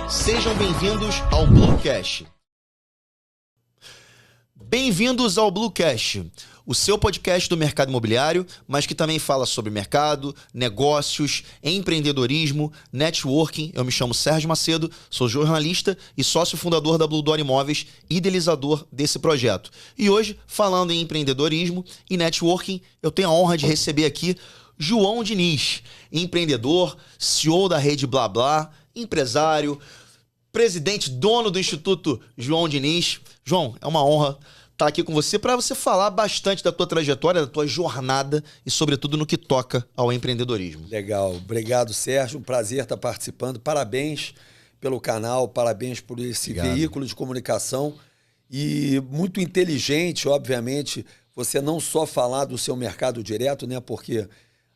Sejam bem-vindos ao Bluecast. Bem-vindos ao Bluecast, o seu podcast do mercado imobiliário, mas que também fala sobre mercado, negócios, empreendedorismo, networking. Eu me chamo Sérgio Macedo, sou jornalista e sócio fundador da Blue Door Imóveis, idealizador desse projeto. E hoje, falando em empreendedorismo e networking, eu tenho a honra de receber aqui João Diniz, empreendedor, CEO da rede Blá Blá, empresário, presidente, dono do Instituto João Diniz. João, é uma honra estar aqui com você para você falar bastante da tua trajetória, da tua jornada e, sobretudo, no que toca ao empreendedorismo. Legal. Obrigado, Sérgio. Um prazer estar participando. Parabéns pelo canal, parabéns por esse veículo de comunicação. E muito inteligente, obviamente, você não só falar do seu mercado direto, né? Porque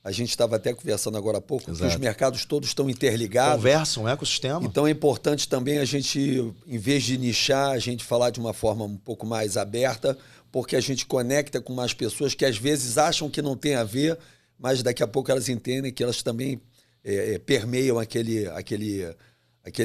a gente estava até conversando agora há pouco, que os mercados todos estão interligados. Conversam, um ecossistema. Então é importante também a gente, em vez de nichar, a gente falar de uma forma um pouco mais aberta, porque a gente conecta com mais pessoas que às vezes acham que não tem a ver, mas daqui a pouco elas entendem que elas também permeiam aquele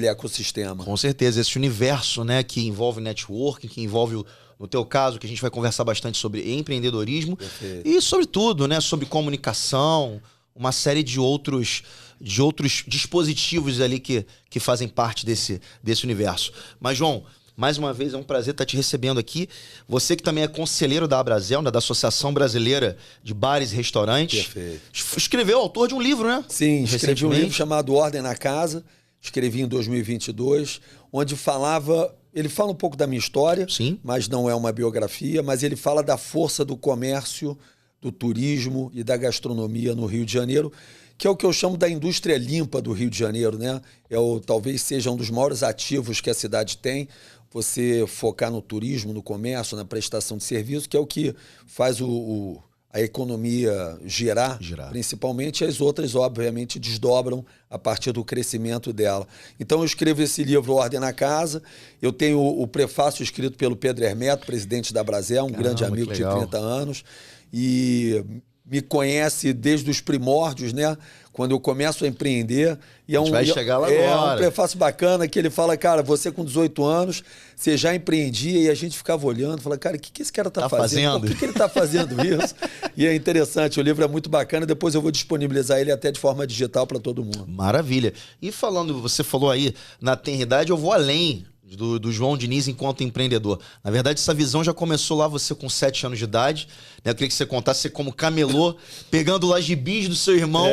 ecossistema. Com certeza, esse universo, né, que envolve networking, que envolve no teu caso, que a gente vai conversar bastante sobre empreendedorismo. Perfeito. E sobre tudo, né, sobre comunicação, uma série de outros dispositivos ali que fazem parte desse universo. Mas, João, mais uma vez é um prazer estar te recebendo aqui. Você que também é conselheiro da Abrazel, né, da Associação Brasileira de Bares e Restaurantes. Perfeito. Escreveu, autor de um livro, né? Sim, escrevi um livro chamado Ordem na Casa. Escrevi em 2022, onde ele fala um pouco da minha história, sim, mas não é uma biografia, mas ele fala da força do comércio, do turismo e da gastronomia no Rio de Janeiro, que é o que eu chamo da indústria limpa do Rio de Janeiro, né? Talvez seja um dos maiores ativos que a cidade tem, você focar no turismo, no comércio, na prestação de serviço, que é o que faz a economia girar, principalmente, as outras, obviamente, desdobram a partir do crescimento dela. Então, eu escrevo esse livro Ordem na Casa, eu tenho o prefácio escrito pelo Pedro Hermeto, presidente da Abrazel, um grande amigo de 30 anos, e me conhece desde os primórdios, né? Quando eu começo a empreender. E a gente vai chegar lá agora. É um prefácio bacana que ele fala, cara, você com 18 anos, você já empreendia e a gente ficava olhando, fala, cara, o que esse cara tá fazendo? Por que ele tá fazendo isso? E é interessante, o livro é muito bacana, depois eu vou disponibilizar ele até de forma digital para todo mundo. Maravilha. E falando, você falou aí na tenridade, eu vou além do João Diniz enquanto empreendedor. Na verdade, essa visão já começou lá você com 7 anos de idade, né? Eu queria que você contasse como camelô, pegando lá gibis do seu irmão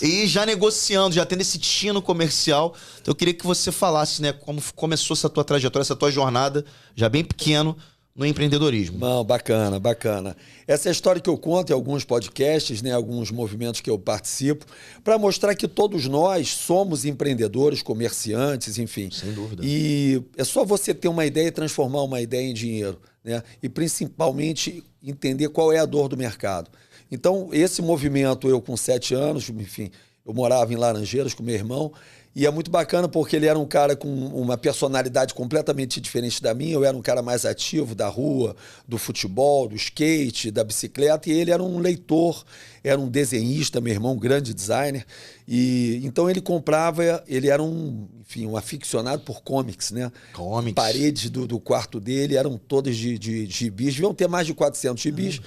e já negociando, já tendo esse tino comercial. Então eu queria que você falasse, né, como começou essa tua trajetória, essa tua jornada, já bem pequeno, no empreendedorismo. Não, bacana, bacana. Essa é a história que eu conto em alguns podcasts, né, alguns movimentos que eu participo, para mostrar que todos nós somos empreendedores, comerciantes, enfim. Sem dúvida. E é só você ter uma ideia e transformar uma ideia em dinheiro, né? E principalmente entender qual é a dor do mercado. Então, esse movimento, eu com 7 anos, enfim, eu morava em Laranjeiras com meu irmão, e é muito bacana porque ele era um cara com uma personalidade completamente diferente da minha. Eu era um cara mais ativo da rua, do futebol, do skate, da bicicleta. E ele era um leitor, era um desenhista, meu irmão, um grande designer. E então ele comprava, ele era um aficionado por comics, né? Comics. Paredes do quarto dele eram todas de gibis, deviam ter mais de 400 gibis.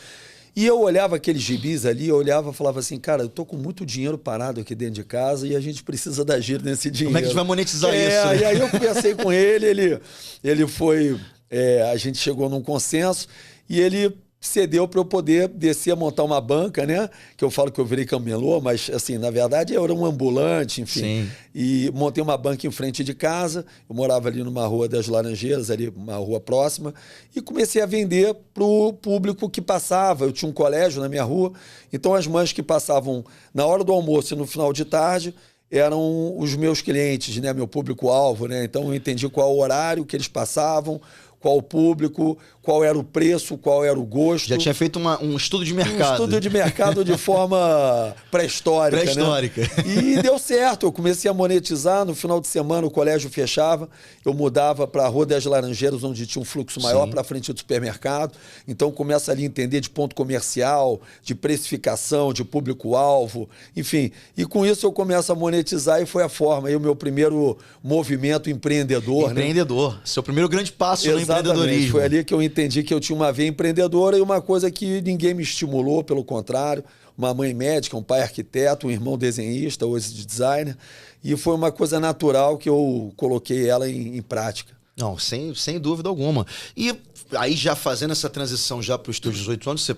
E eu olhava aqueles gibis ali, eu olhava e falava assim, cara, eu tô com muito dinheiro parado aqui dentro de casa e a gente precisa dar giro nesse dinheiro. Como é que a gente vai monetizar isso? Né? E aí eu conversei com ele foi... a gente chegou num consenso e ele cedeu para eu poder descer a montar uma banca, né? Que eu falo que eu virei camelô, mas assim, na verdade eu era um ambulante, enfim. Sim. E montei uma banca em frente de casa, eu morava ali numa rua das Laranjeiras, ali uma rua próxima, e comecei a vender para o público que passava. Eu tinha um colégio na minha rua, então as mães que passavam na hora do almoço e no final de tarde eram os meus clientes, né? Meu público-alvo, né? Então eu entendi qual o horário que eles passavam, qual o público, qual era o preço, qual era o gosto. Já tinha feito um estudo de mercado. Um estudo de mercado de forma pré-histórica. Pré-histórica. Né? E deu certo. Eu comecei a monetizar. No final de semana o colégio fechava. Eu mudava para a Rua das Laranjeiras, onde tinha um fluxo maior, para frente do supermercado. Então começa ali a entender de ponto comercial, de precificação, de público-alvo, enfim. E com isso eu começo a monetizar e foi a forma. Aí o meu primeiro movimento empreendedor. Empreendedor. Né? Seu primeiro grande passo no empreendedorismo. Foi ali que eu entendi que eu tinha uma veia empreendedora e uma coisa que ninguém me estimulou, pelo contrário. Uma mãe médica, um pai arquiteto, um irmão desenhista, hoje de designer. E foi uma coisa natural que eu coloquei ela em prática. Não, sem dúvida alguma. E aí já fazendo essa transição já para os teus 18 anos,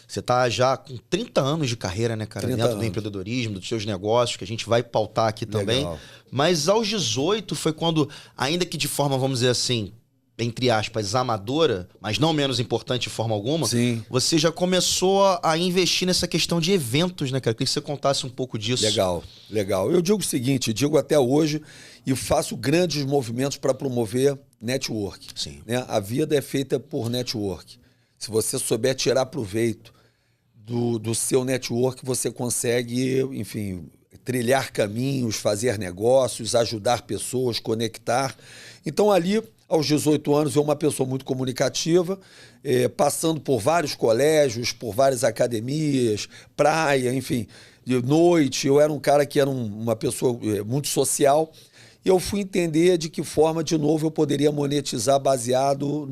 você tá já com 30 anos de carreira, né, cara? Dentro do empreendedorismo, dos seus negócios, que a gente vai pautar aqui também. Legal. Mas aos 18 foi quando, ainda que de forma, vamos dizer assim, entre aspas, amadora, mas não menos importante de forma alguma, Sim. Você já começou a investir nessa questão de eventos, né, cara? Eu queria que você contasse um pouco disso. Legal. Eu digo o seguinte, digo até hoje, e faço grandes movimentos para promover network. Sim. Né? A vida é feita por network. Se você souber tirar proveito do seu network, você consegue, enfim, trilhar caminhos, fazer negócios, ajudar pessoas, conectar. Então, ali, aos 18 anos, eu uma pessoa muito comunicativa, passando por vários colégios, por várias academias, praia, enfim, de noite. Eu era um cara que era uma pessoa muito social. E eu fui entender de que forma, de novo, eu poderia monetizar baseado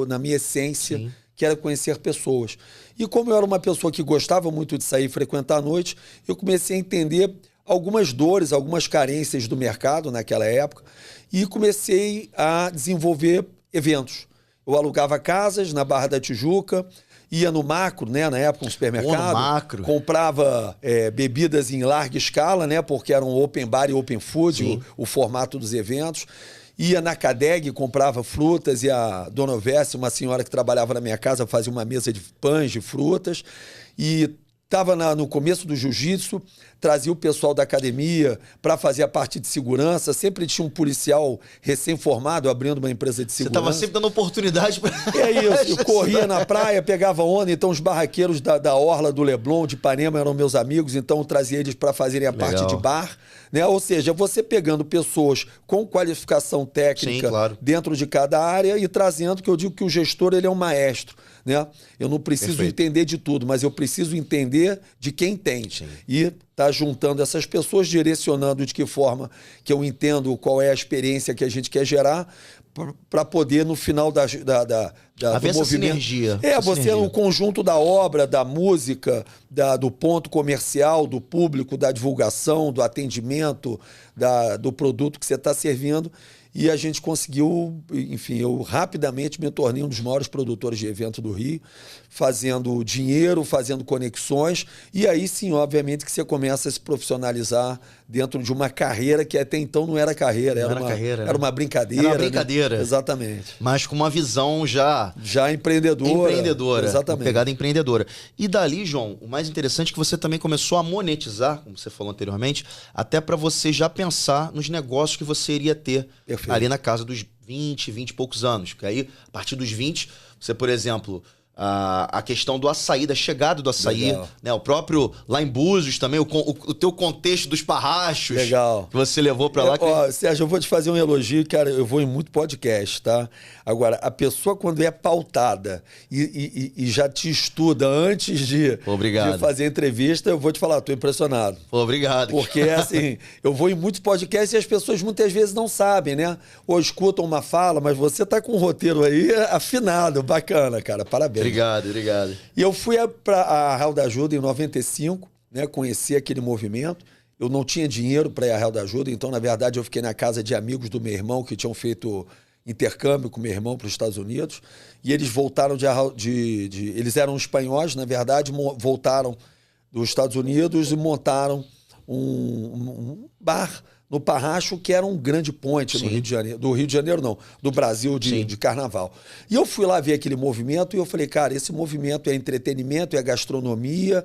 na minha essência, Sim. que era conhecer pessoas. E como eu era uma pessoa que gostava muito de sair e frequentar a noite, eu comecei a entender algumas dores, algumas carências do mercado naquela época e comecei a desenvolver eventos. Eu alugava casas na Barra da Tijuca, ia no Macro, né, na época, um supermercado, comprava bebidas em larga escala, né, porque era um open bar e open food, o formato dos eventos. Ia na Cadeg, comprava frutas e a dona Ovessi, uma senhora que trabalhava na minha casa, fazia uma mesa de pães, de frutas. E estava no começo do jiu-jitsu, trazia o pessoal da academia para fazer a parte de segurança. Sempre tinha um policial recém-formado abrindo uma empresa de segurança. Você estava sempre dando oportunidade para... É isso. Eu corria na praia, pegava onda. Então os barraqueiros da Orla, do Leblon, de Ipanema eram meus amigos. Então eu trazia eles para fazerem a parte de bar. Né? Ou seja, você pegando pessoas com qualificação técnica dentro de cada área e trazendo, que eu digo que o gestor ele é um maestro. Né? Eu não preciso entender de tudo, mas eu preciso entender de quem entende. E tá juntando essas pessoas, direcionando de que forma que eu entendo qual é a experiência que a gente quer gerar para poder, no final do movimento... Sinergia. Você é o conjunto da obra, da música, do ponto comercial, do público, da divulgação, do atendimento, do produto que você está servindo. E a gente conseguiu, enfim, eu rapidamente me tornei um dos maiores produtores de evento do Rio, fazendo dinheiro, fazendo conexões, e aí sim, obviamente, que você começa a se profissionalizar dentro de uma carreira que até então não era carreira, era uma brincadeira. Era uma brincadeira. Né? Exatamente. Mas com uma visão já empreendedora. Exatamente. Uma pegada empreendedora. E dali, João, o mais interessante é que você também começou a monetizar, como você falou anteriormente, até para você já pensar nos negócios que você iria ter ali na casa dos 20 e poucos anos. Porque aí, a partir dos 20, você, por exemplo... A questão do açaí, da chegada do açaí, né? O próprio lá em Búzios também, o teu contexto dos parrachos que você levou pra lá. Sérgio, eu vou te fazer um elogio, cara, eu vou em muito podcast, tá? Agora, a pessoa quando é pautada e já te estuda antes de fazer entrevista, eu vou te falar, tô impressionado. Obrigado. Porque, assim, eu vou em muitos podcasts e as pessoas muitas vezes não sabem, né? Ou escutam uma fala, mas você tá com um roteiro aí afinado, bacana, cara, parabéns. Obrigado. E eu fui para a Arraial da Ajuda em 95, né, conheci aquele movimento. Eu não tinha dinheiro para ir à Arraial da Ajuda, então, na verdade, eu fiquei na casa de amigos do meu irmão que tinham feito intercâmbio com meu irmão para os Estados Unidos. E eles voltaram eles eram espanhóis, na verdade, voltaram dos Estados Unidos e montaram um bar no Parracho, que era um grande point no Rio de Janeiro. Do Rio de Janeiro, não. Do Brasil de carnaval. E eu fui lá ver aquele movimento e eu falei, cara, esse movimento é entretenimento, é gastronomia,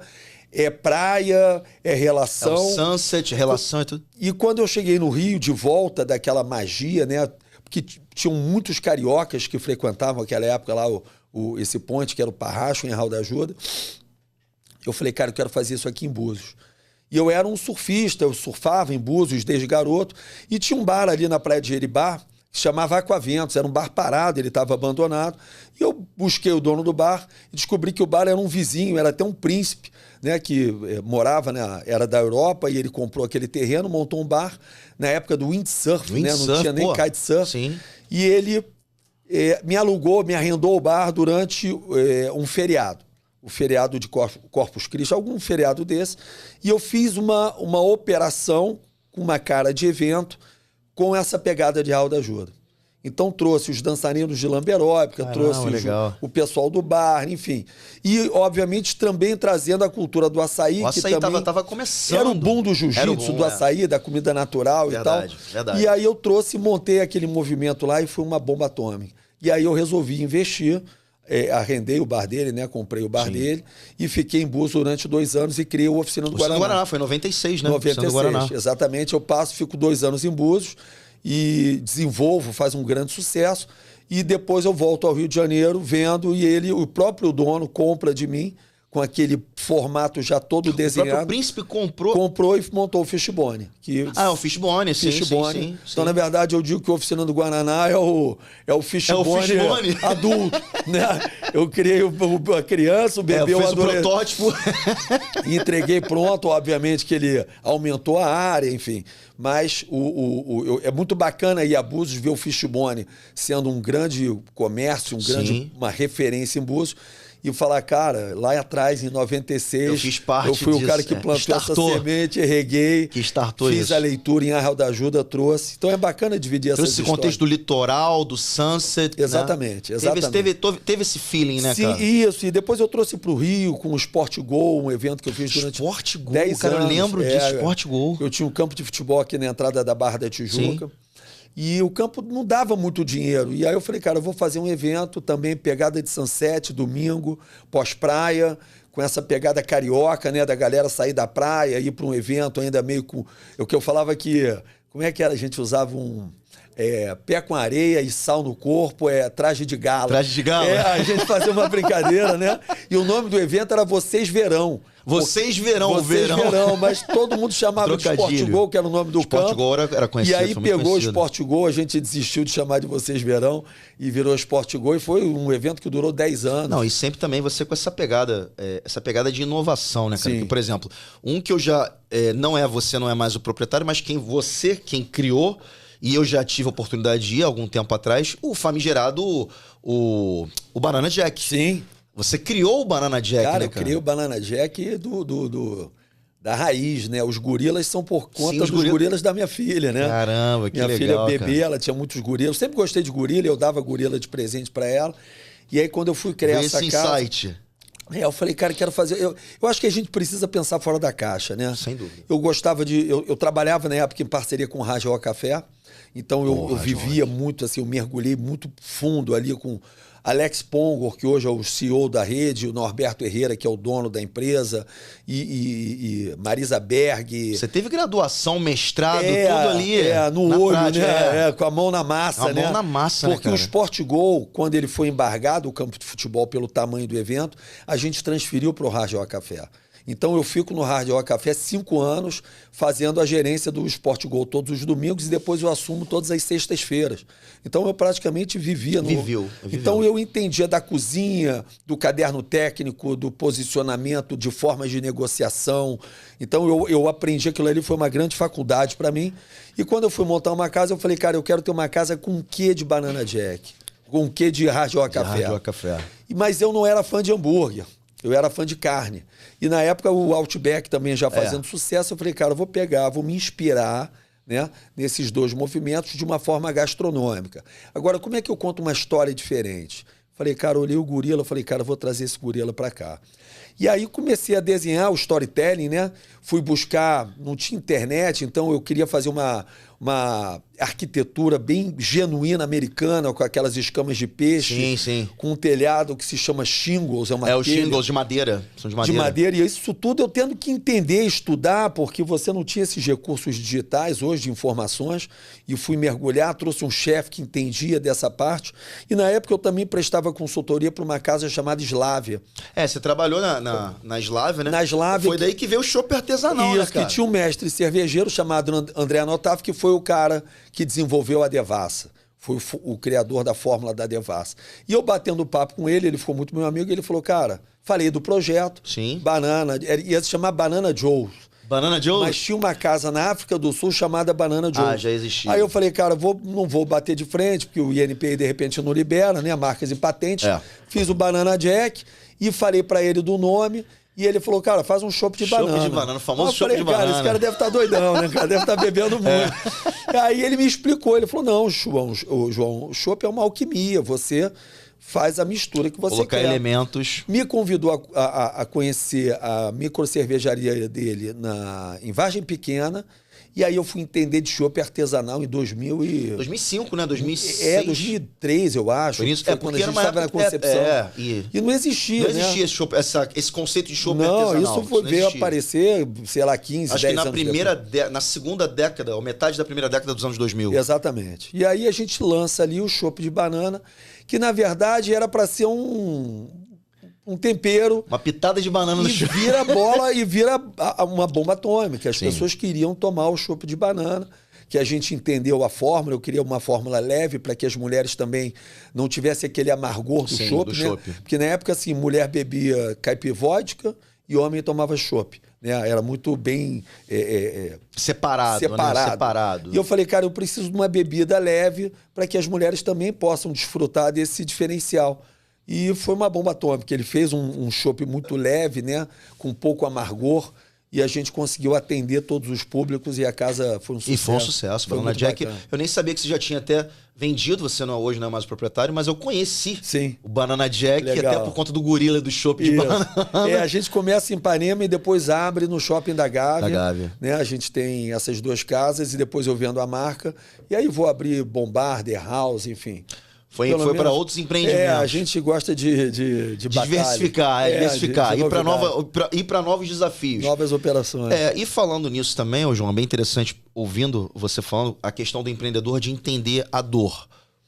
é praia, é relação. É o sunset, relação e tudo. E quando eu cheguei no Rio, de volta daquela magia, né? que tinham muitos cariocas que frequentavam aquela época lá, esse ponte, que era o Parracho, em Arraial da Ajuda. Eu falei, cara, eu quero fazer isso aqui em Búzios. E eu era um surfista, eu surfava em Búzios desde garoto, e tinha um bar ali na praia de Jeribá, que se chamava Aquaventos, era um bar parado, ele estava abandonado. E eu busquei o dono do bar e descobri que o bar era um vizinho, era até um príncipe, né, que morava, né, era da Europa, e ele comprou aquele terreno, montou um bar na época do windsurf, né, não tinha nem kitesurf. Sim. E ele me alugou, me arrendou o bar durante um feriado. O feriado de Corpus Christi, algum feriado desse. E eu fiz uma operação com uma cara de evento com essa pegada de Arraial da Ajuda. Então trouxe os dançarinos de lamberóbica, trouxe o pessoal do bar, enfim. E, obviamente, também trazendo a cultura do açaí. O açaí estava começando. Era o boom do jiu-jitsu, do açaí, da comida natural e tal. Verdade. E aí eu trouxe, montei aquele movimento lá e foi uma bomba atômica. E aí eu resolvi investir, arrendei o bar dele, né? Comprei o bar dele e fiquei em Búzios durante 2 anos e criei o Oficina do Guaraná. Guaraná, foi em 96, né? 96, exatamente. Eu fico 2 anos em Búzios e desenvolvo, faz um grande sucesso. E depois eu volto ao Rio de Janeiro vendo e o próprio dono compra de mim com aquele formato já todo desenhado. O próprio príncipe comprou? Comprou e montou o Fishbone. O Fishbone, sim. Então, na verdade, eu digo que a Oficina do Guaraná é o Fishbone adulto. Né? Eu criei a criança, o bebê, o protótipo. E entreguei pronto, obviamente que ele aumentou a área, enfim. Mas é muito bacana ir a Búzios ver o Fishbone sendo um grande comércio, uma referência em Búzios. E falar, cara, lá atrás, em 96, eu fiz parte eu fui disso, o cara que plantou essa semente, reguei, fiz a leitura em Arraial da Ajuda, trouxe. Então é bacana dividir essas histórias. Esse contexto do litoral, do sunset. Exatamente, né? exatamente. Teve esse feeling, né, Sim, cara? Sim, isso. E depois eu trouxe para o Rio com o Sport Go, um evento que eu fiz durante 10 anos. Eu lembro disso, Sport Go. Eu tinha um campo de futebol aqui na entrada da Barra da Tijuca. Sim. E o campo não dava muito dinheiro. E aí eu falei, cara, eu vou fazer um evento também, pegada de sunset, domingo, pós-praia, com essa pegada carioca, né? Da galera sair da praia, ir para um evento ainda meio com... O que eu falava que... Como é que era? A gente usava pé com areia e sal no corpo, traje de gala. Traje de gala? A gente fazia uma brincadeira, né? E o nome do evento era Vocês Verão. Vocês Verão, mas todo mundo chamava de Sport Go, que era o nome do campo. Sport Go era conhecido. E aí pegou o Sport Go, a gente desistiu de chamar de Vocês Verão e virou Sport Go, e foi um evento que durou 10 anos. Não, e sempre também você com essa pegada de inovação, né, cara? Que, por exemplo, que eu já... você não é mais o proprietário, mas quem criou, e eu já tive a oportunidade de ir algum tempo atrás, o famigerado o Banana Jack. Sim. Você criou o Banana Jack, cara, né, eu criei o Banana Jack da raiz, né? Os gorilas são por conta dos gorilas da minha filha, né? Caramba, que legal, minha filha bebê, ela tinha muitos gorilas. Eu sempre gostei de gorila, eu dava gorila de presente pra ela. E aí, quando eu fui criar essa casa... insight. Eu falei, cara, quero fazer... Eu acho que a gente precisa pensar fora da caixa, né? Sem dúvida. Eu gostava de... Eu trabalhava na época em parceria com o Rádio Café. Então, eu vivia muito, assim, eu mergulhei muito fundo ali com... Alex Pongor, que hoje é o CEO da rede, o Norberto Herrera, que é o dono da empresa, e Marisa Berg. Você teve graduação, mestrado, tudo ali. No olho, prática, né? Com a mão na massa, né? A mão na massa, porque o Sport Go, quando ele foi embargado, o campo de futebol, pelo tamanho do evento, a gente transferiu para o Rádio Café. Então eu fico no Hard Rock Café 5 anos fazendo a gerência do Sport Go todos os domingos e depois eu assumo todas as sextas-feiras. Então eu praticamente vivia no... Viveu. Então eu entendia da cozinha, do caderno técnico, do posicionamento, de formas de negociação. Então eu aprendi aquilo ali, foi uma grande faculdade para mim. E quando eu fui montar uma casa, eu falei, cara, eu quero ter uma casa com um quê de Banana Jack, com um quê de Hard Rock Café. Mas eu não era fã de hambúrguer. Eu era fã de carne. E na época o Outback também já fazendo sucesso, eu falei, cara, eu vou me inspirar, né, nesses dois movimentos de uma forma gastronômica. Agora, como é que eu conto uma história diferente? Falei, cara, olhei o gorila, falei, cara, vou trazer esse gorila para cá. E aí comecei a desenhar o storytelling, né? Fui buscar, não tinha internet, então eu queria fazer uma arquitetura bem genuína americana, com aquelas escamas de peixe, com um telhado que se chama shingles. Os shingles de madeira. São de madeira. De madeira. E isso tudo eu tendo que entender, estudar, porque você não tinha esses recursos digitais hoje de informações, e fui mergulhar, trouxe um chefe que entendia dessa parte, e na época eu também prestava consultoria para uma casa chamada Slávia. Você trabalhou na Slávia, né? Na Slávia. Foi daí que veio o chopp artesanal, isso, que tinha um mestre cervejeiro chamado André Anotaf, que foi o cara que desenvolveu a Devassa. Foi o criador da fórmula da Devassa. E eu batendo papo com ele, ele ficou muito meu amigo, e ele falou, cara, falei do projeto, Banana, ia se chamar Banana Joe's. Banana Joe's? Mas tinha uma casa na África do Sul chamada Banana Joe's. Já existia. Aí eu falei, cara, não vou bater de frente, porque o INPI de repente não libera, né? Marcas e patentes. Fiz o Banana Jack e falei pra ele do nome. E ele falou, cara, faz um chopp de banana. Chopp de banana, o famoso chopp de banana. Cara, esse cara deve estar doidão, né? O cara deve estar bebendo muito. Aí ele me explicou, ele falou, não, João, o chopp é uma alquimia, você faz a mistura que você colocar quer. Elementos. Me convidou a conhecer a microcervejaria dele em Vargem Pequena. E aí eu fui entender de chopp artesanal em 2005, né? 2006. 2003, eu acho. Por isso, foi quando a gente estava na concepção. E não existia, Não existia esse conceito de chopp artesanal. Não, isso veio aparecer, sei lá, 15, acho 10 que anos na segunda década, ou metade da primeira década dos anos 2000. Exatamente. E aí a gente lança ali o chopp de banana, que na verdade era para ser um tempero. Uma pitada de banana no chopp. Vira bola e vira uma bomba atômica. As pessoas queriam tomar o chopp de banana, que a gente entendeu a fórmula. Eu queria uma fórmula leve para que as mulheres também não tivessem aquele amargor do chopp, né? Porque na época, assim, mulher bebia caipivódica e homem tomava chopp. Né? Era muito bem separado. Né? Separado. E eu falei, cara, eu preciso de uma bebida leve para que as mulheres também possam desfrutar desse diferencial. E foi uma bomba atômica. Ele fez um chopp muito leve, né? Com pouco amargor. E a gente conseguiu atender todos os públicos e a casa foi um sucesso. E foi um sucesso. Banana Jack, eu nem sabia que você já tinha até vendido, você hoje não é mais o proprietário, mas eu conheci o Banana Jack, até por conta do gorila do chopp de banana. A gente começa em Ipanema e depois abre no shopping da Gávea. Né? A gente tem essas duas casas e depois eu vendo a marca. E aí vou abrir Bombardier, House, enfim. Foi para outros empreendimentos. A gente gosta de diversificar, ir para novos desafios. Novas operações. E falando nisso também, João, é bem interessante ouvindo você falando a questão do empreendedor de entender a dor.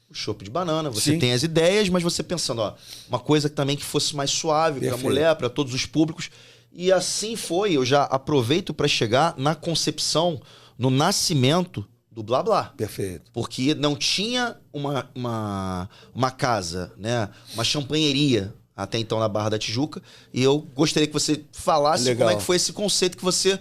O chopp de banana, você tem as ideias, mas você pensando, uma coisa também que fosse mais suave para a mulher, para todos os públicos. E assim foi, eu já aproveito para chegar na concepção, no nascimento do Blá Blá. Perfeito. Porque não tinha uma casa, né? Uma champanheria até então na Barra da Tijuca. E eu gostaria que você falasse como é que foi esse conceito que você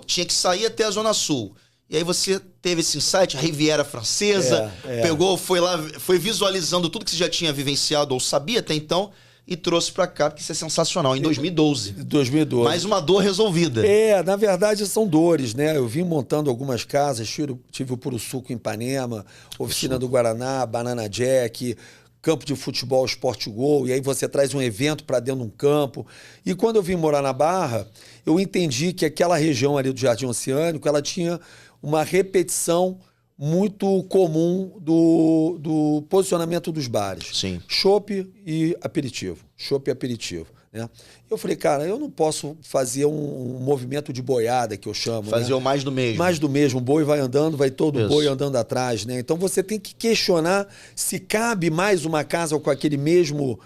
tinha que sair até a Zona Sul. E aí você teve esse insight, a Riviera Francesa, pegou, foi lá, foi visualizando tudo que você já tinha vivenciado ou sabia até então e trouxe pra cá, porque isso é sensacional, em 2012. 2012. Mais uma dor resolvida. Na verdade são dores, né? Eu vim montando algumas casas, tive o Puro Suco em Ipanema, Oficina do Guaraná, Banana Jack, campo de futebol Sport Go, e aí você traz um evento para dentro de um campo. E quando eu vim morar na Barra, eu entendi que aquela região ali do Jardim Oceânico, ela tinha uma repetição muito comum do posicionamento dos bares. Sim. Chopp e aperitivo. Chopp e aperitivo. Né? Eu falei, cara, eu não posso fazer um movimento de boiada, que eu chamo. Fazer o mais do mesmo. Mais do mesmo. O boi vai andando, vai todo boi andando atrás. Né? Então você tem que questionar se cabe mais uma casa com aquele mesmo,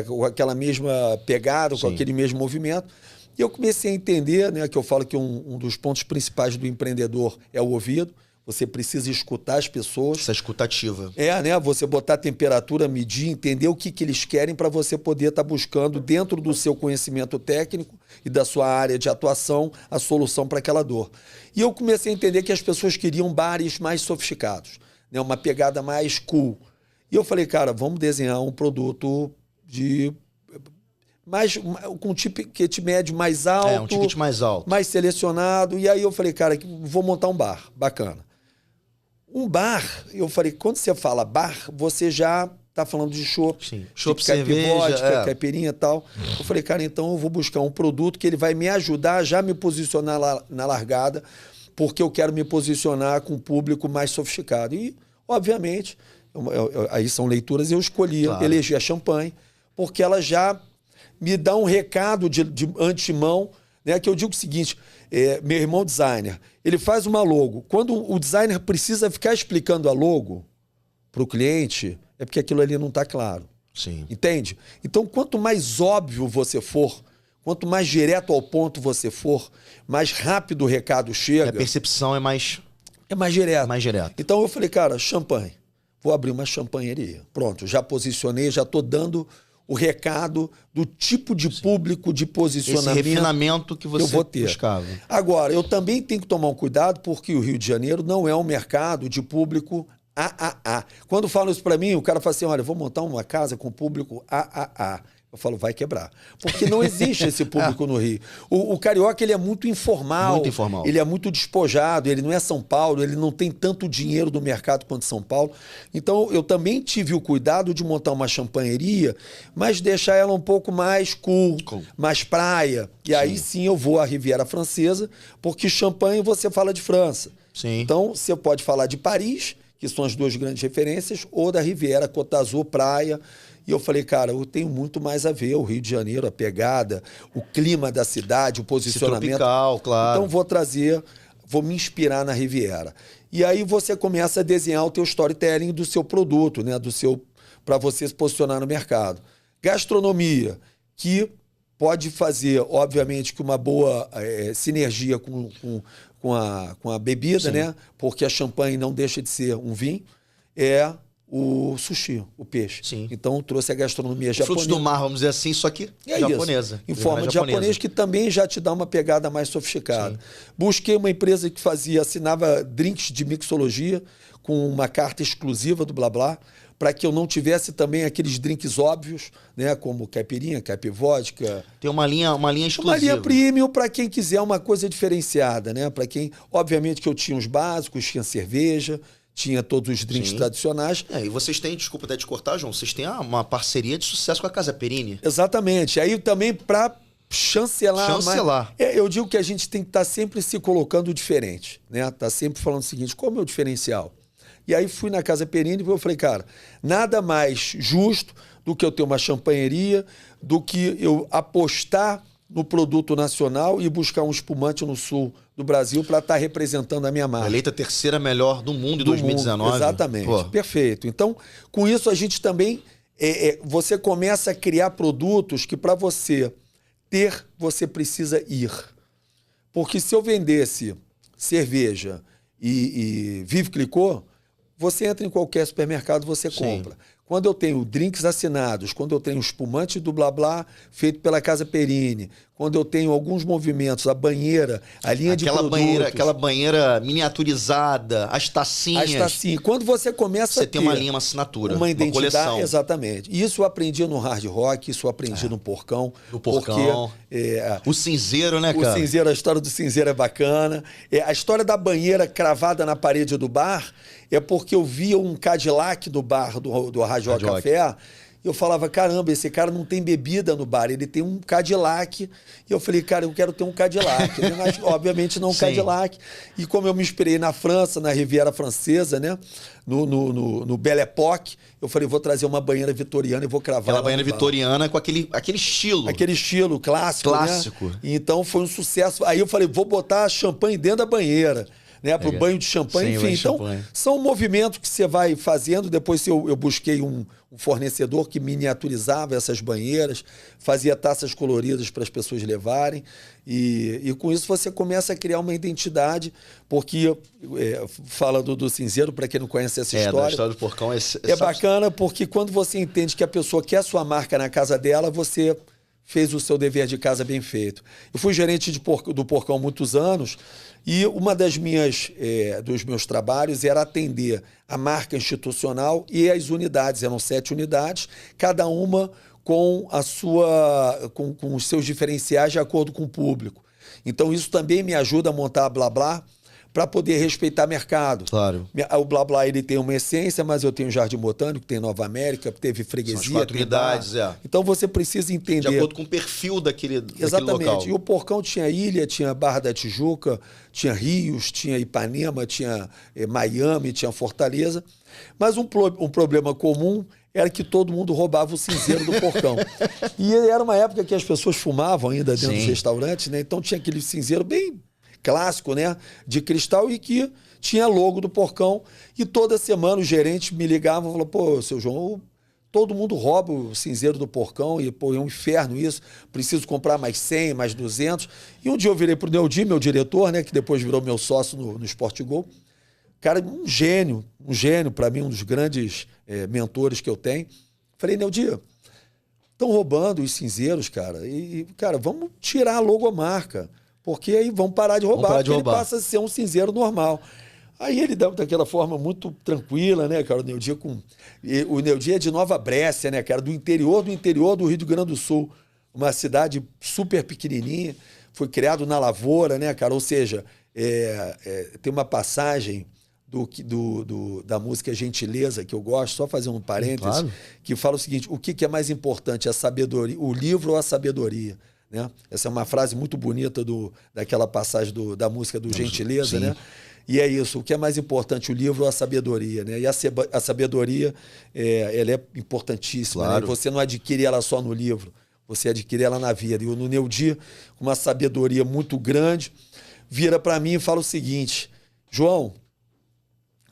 com aquela mesma pegada, com aquele mesmo movimento. E eu comecei a entender, né, que eu falo que um dos pontos principais do empreendedor é o ouvido. Você precisa escutar as pessoas. Essa escutativa. Né? Você botar a temperatura, medir, entender o que eles querem para você poder estar buscando, dentro do seu conhecimento técnico e da sua área de atuação, a solução para aquela dor. E eu comecei a entender que as pessoas queriam bares mais sofisticados, né? Uma pegada mais cool. E eu falei, cara, vamos desenhar um produto com um ticket médio mais alto. Um ticket mais alto. Mais selecionado. E aí eu falei, cara, vou montar um bar. Bacana. Um bar, eu falei, quando você fala bar, você já tá falando de chopp. Sim. Chopp, cerveja, caipirinha e tal. Eu falei, cara, então eu vou buscar um produto que ele vai me ajudar a já me posicionar lá na largada porque eu quero me posicionar com um público mais sofisticado. E, obviamente, aí são leituras, eu escolhi eleger a Champagne, porque ela já me dá um recado de antemão, né, que eu digo o seguinte, meu irmão designer, ele faz uma logo. Quando o designer precisa ficar explicando a logo para o cliente, é porque aquilo ali não está claro. Sim. Entende? Então, quanto mais óbvio você for, quanto mais direto ao ponto você for, mais rápido o recado chega. A percepção é mais... É mais direto. Mais direto. Então eu falei, cara, Champagne. Vou abrir uma champanheria. Pronto, já posicionei, já estou dando o recado do tipo de público, de posicionamento. Esse refinamento que você buscava. Agora, eu também tenho que tomar um cuidado, porque o Rio de Janeiro não é um mercado de público AAA. Quando falam isso para mim, o cara fala assim, olha, vou montar uma casa com público AAA. Eu falo, vai quebrar. Porque não existe esse público no Rio. O carioca, ele é muito informal. Muito informal. Ele é muito despojado, ele não é São Paulo, ele não tem tanto dinheiro do mercado quanto São Paulo. Então, eu também tive o cuidado de montar uma champanheria, mas deixar ela um pouco mais cool. Mais praia. E aí sim eu vou à Riviera Francesa, porque champanhe você fala de França. Sim. Então, você pode falar de Paris, que são as duas grandes referências, ou da Riviera, Côte d'Azur, praia. E eu falei, cara, eu tenho muito mais a ver o Rio de Janeiro, a pegada, o clima da cidade, o posicionamento. Tropical, claro. Então vou me inspirar na Riviera. E aí você começa a desenhar o teu storytelling do seu produto, né, para você se posicionar no mercado. Gastronomia, que pode fazer, obviamente, que uma boa sinergia com a bebida, né? Porque a champanhe não deixa de ser um vinho, o sushi, o peixe. Sim. Então trouxe a gastronomia japonesa. Frutos do mar, vamos dizer assim, só que japonesa. Em forma de japonês, que também já te dá uma pegada mais sofisticada. Sim. Busquei uma empresa que assinava drinks de mixologia com uma carta exclusiva do Blá Blá, para que eu não tivesse também aqueles drinks óbvios, né, como caipirinha, caipivódica. Tem uma linha exclusiva. Uma linha premium para quem quiser uma coisa diferenciada, né? Para quem, obviamente que eu tinha os básicos, tinha cerveja, tinha todos os drinks tradicionais. E vocês têm, desculpa até te cortar, João, vocês têm uma parceria de sucesso com a Casa Perini. Exatamente. Aí também para chancelar. Eu digo que a gente tem que estar sempre se colocando diferente, né? Tá sempre falando o seguinte, qual é o meu diferencial? E aí fui na Casa Perini e eu falei, cara, nada mais justo do que eu ter uma champanheria, do que eu apostar no produto nacional e buscar um espumante no sul do Brasil para estar representando a minha marca. Eleita a terceira melhor do mundo em 2019. Exatamente, perfeito. Então, com isso a gente também, você começa a criar produtos que para você ter, você precisa ir. Porque se eu vendesse cerveja e Vive Clicquot, você entra em qualquer supermercado, você compra. Quando eu tenho drinks assinados, quando eu tenho espumante do Blá Blá feito pela Casa Perini, quando eu tenho alguns movimentos, a banheira, a linha de produtos... Aquela banheira miniaturizada, as tacinhas. As tacinhas. Quando você começa a ter... Você tem uma linha, uma assinatura, uma identidade, coleção. Exatamente. Isso eu aprendi no Hard Rock, isso eu aprendi no Porcão. No Porcão. O cinzeiro, né, cara? O cinzeiro, a história do cinzeiro é bacana. A história da banheira cravada na parede do bar é porque eu via um Cadillac do bar do Hard Rock Café. Eu falava, caramba, esse cara não tem bebida no bar, ele tem um Cadillac. E eu falei, cara, eu quero ter um Cadillac. Mas, obviamente, não um Cadillac. E como eu me inspirei na França, na Riviera Francesa, né? No Belle Époque, eu falei, vou trazer uma banheira vitoriana e vou cravar. Aquela banheira vitoriana com aquele estilo. Aquele estilo clássico, Clássico. Né? Então foi um sucesso. Aí eu falei, vou botar champanhe dentro da banheira. Né, para o banho de champanhe, enfim. Então, são movimentos que você vai fazendo. Depois eu busquei um fornecedor que miniaturizava essas banheiras, fazia taças coloridas para as pessoas levarem. E com isso você começa a criar uma identidade, porque, falando do cinzeiro, para quem não conhece essa história... A história do Porcão é bacana, porque quando você entende que a pessoa quer a sua marca na casa dela, você fez o seu dever de casa bem feito. Eu fui gerente do Porcão há muitos anos, e uma dos meus trabalhos era atender a marca institucional e as unidades. Eram 7 unidades, cada uma com os seus diferenciais de acordo com o público. Então isso também me ajuda a montar a Blá Blá, para poder respeitar mercado. Claro. O Blá Blá, ele tem uma essência, mas eu tenho Jardim Botânico, tem Nova América, teve Freguesia. São as 4 unidades, Então você precisa entender... De acordo com o perfil daquele local. Exatamente. E o Porcão tinha ilha, tinha Barra da Tijuca, tinha Rios, tinha Ipanema, tinha Miami, tinha Fortaleza. Mas um problema comum era que todo mundo roubava o cinzeiro do Porcão. E era uma época que as pessoas fumavam ainda dentro dos restaurantes, né? Então tinha aquele cinzeiro bem clássico, né? De cristal e que tinha logo do Porcão. E toda semana o gerente me ligava e falou, pô, seu João, todo mundo rouba o cinzeiro do Porcão e, pô, é um inferno isso. Preciso comprar mais 100, mais 200. E um dia eu virei pro Neudi, meu diretor, né? Que depois virou meu sócio no Sport Go. Cara, um gênio para mim, um dos grandes mentores que eu tenho. Falei, Neudi, estão roubando os cinzeiros, cara. E, cara, vamos tirar a logomarca. Porque aí vão parar de roubar, porque ele passa a ser um cinzeiro normal. Aí ele dá daquela forma muito tranquila, né, cara? O Neudi é de Nova Brécia, né, cara? Do interior do Rio Grande do Sul. Uma cidade super pequenininha. Foi criado na lavoura, né, cara? Ou seja, tem uma passagem da música Gentileza, que eu gosto, só fazer um parênteses, que fala o seguinte, o que é mais importante, a sabedoria, o livro ou a sabedoria? Né? Essa é uma frase muito bonita daquela passagem da música do Gentileza, né? E é isso, o que é mais importante, o livro ou a sabedoria? Né? E a sabedoria, ela é importantíssima. Claro. Né? Você não adquire ela só no livro, você adquire ela na vida. E no Neudi, com uma sabedoria muito grande, vira para mim e fala o seguinte, João,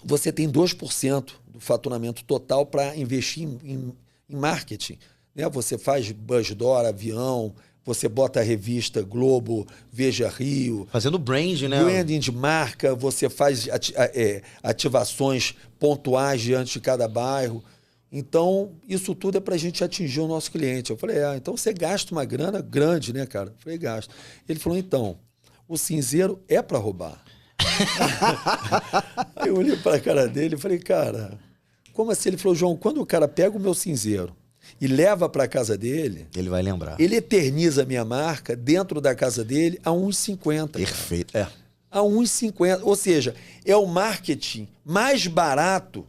você tem 2% do faturamento total para investir em marketing. Né? Você faz Busdoor, avião, você bota a revista Globo, Veja Rio. Fazendo branding, né? Branding de marca, você faz ativações pontuais diante de cada bairro. Então, isso tudo é para a gente atingir o nosso cliente. Eu falei, então você gasta uma grana grande, né, cara? Eu falei, gasto. Ele falou, então, o cinzeiro é para roubar. Aí eu olhei para a cara dele e falei, cara, como assim? Ele falou, João, quando o cara pega o meu cinzeiro e leva para a casa dele... Ele vai lembrar. Ele eterniza a minha marca dentro da casa dele a R$1,50. Perfeito. A R$1,50. Ou seja, é o marketing mais barato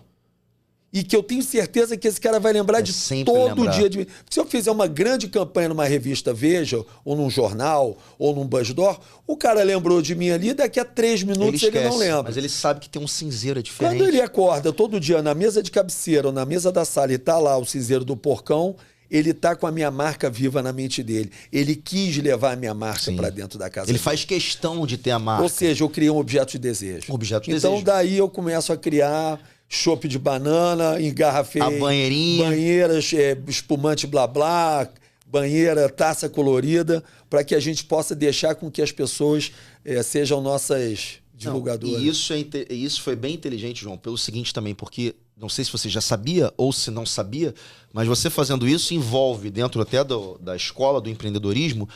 e que eu tenho certeza que esse cara vai lembrar de todo dia de mim. Se eu fizer uma grande campanha numa revista Veja, ou num jornal, ou num Busdoor, o cara lembrou de mim ali, daqui a 3 minutos ele não lembra. Mas ele sabe que tem um cinzeiro diferente. Quando ele acorda todo dia na mesa de cabeceira ou na mesa da sala e tá lá o cinzeiro do Porcão, ele tá com a minha marca viva na mente dele. Ele quis levar a minha marca para dentro da casa dele. Ele faz questão de ter a marca. Ou seja, eu criei um objeto de desejo. Um objeto de desejo. Então daí eu começo a criar chopp de banana, engarrafei a banheirinha, banheiras, espumante blá blá, banheira, taça colorida, para que a gente possa deixar com que as pessoas sejam nossas divulgadoras. E isso foi bem inteligente, João, pelo seguinte também, porque não sei se você já sabia ou se não sabia, mas você fazendo isso envolve, dentro até da escola do empreendedorismo,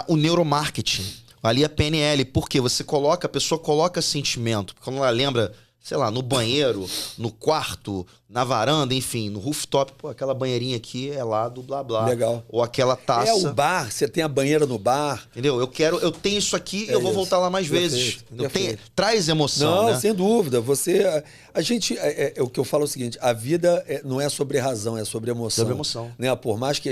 o neuromarketing, ali a PNL, porque a pessoa coloca sentimento, quando ela lembra, sei lá, no banheiro, no quarto, na varanda, enfim, no rooftop, pô, aquela banheirinha aqui é lá do Blá Blá. Legal. Ou aquela taça. O bar, você tem a banheira no bar. Entendeu? Eu tenho isso aqui e eu vou voltar lá mais vezes. Traz emoção, né? Sem dúvida. A gente, o que eu falo é o seguinte, a vida não é sobre razão, é sobre emoção. Sobre emoção. Né? Por mais que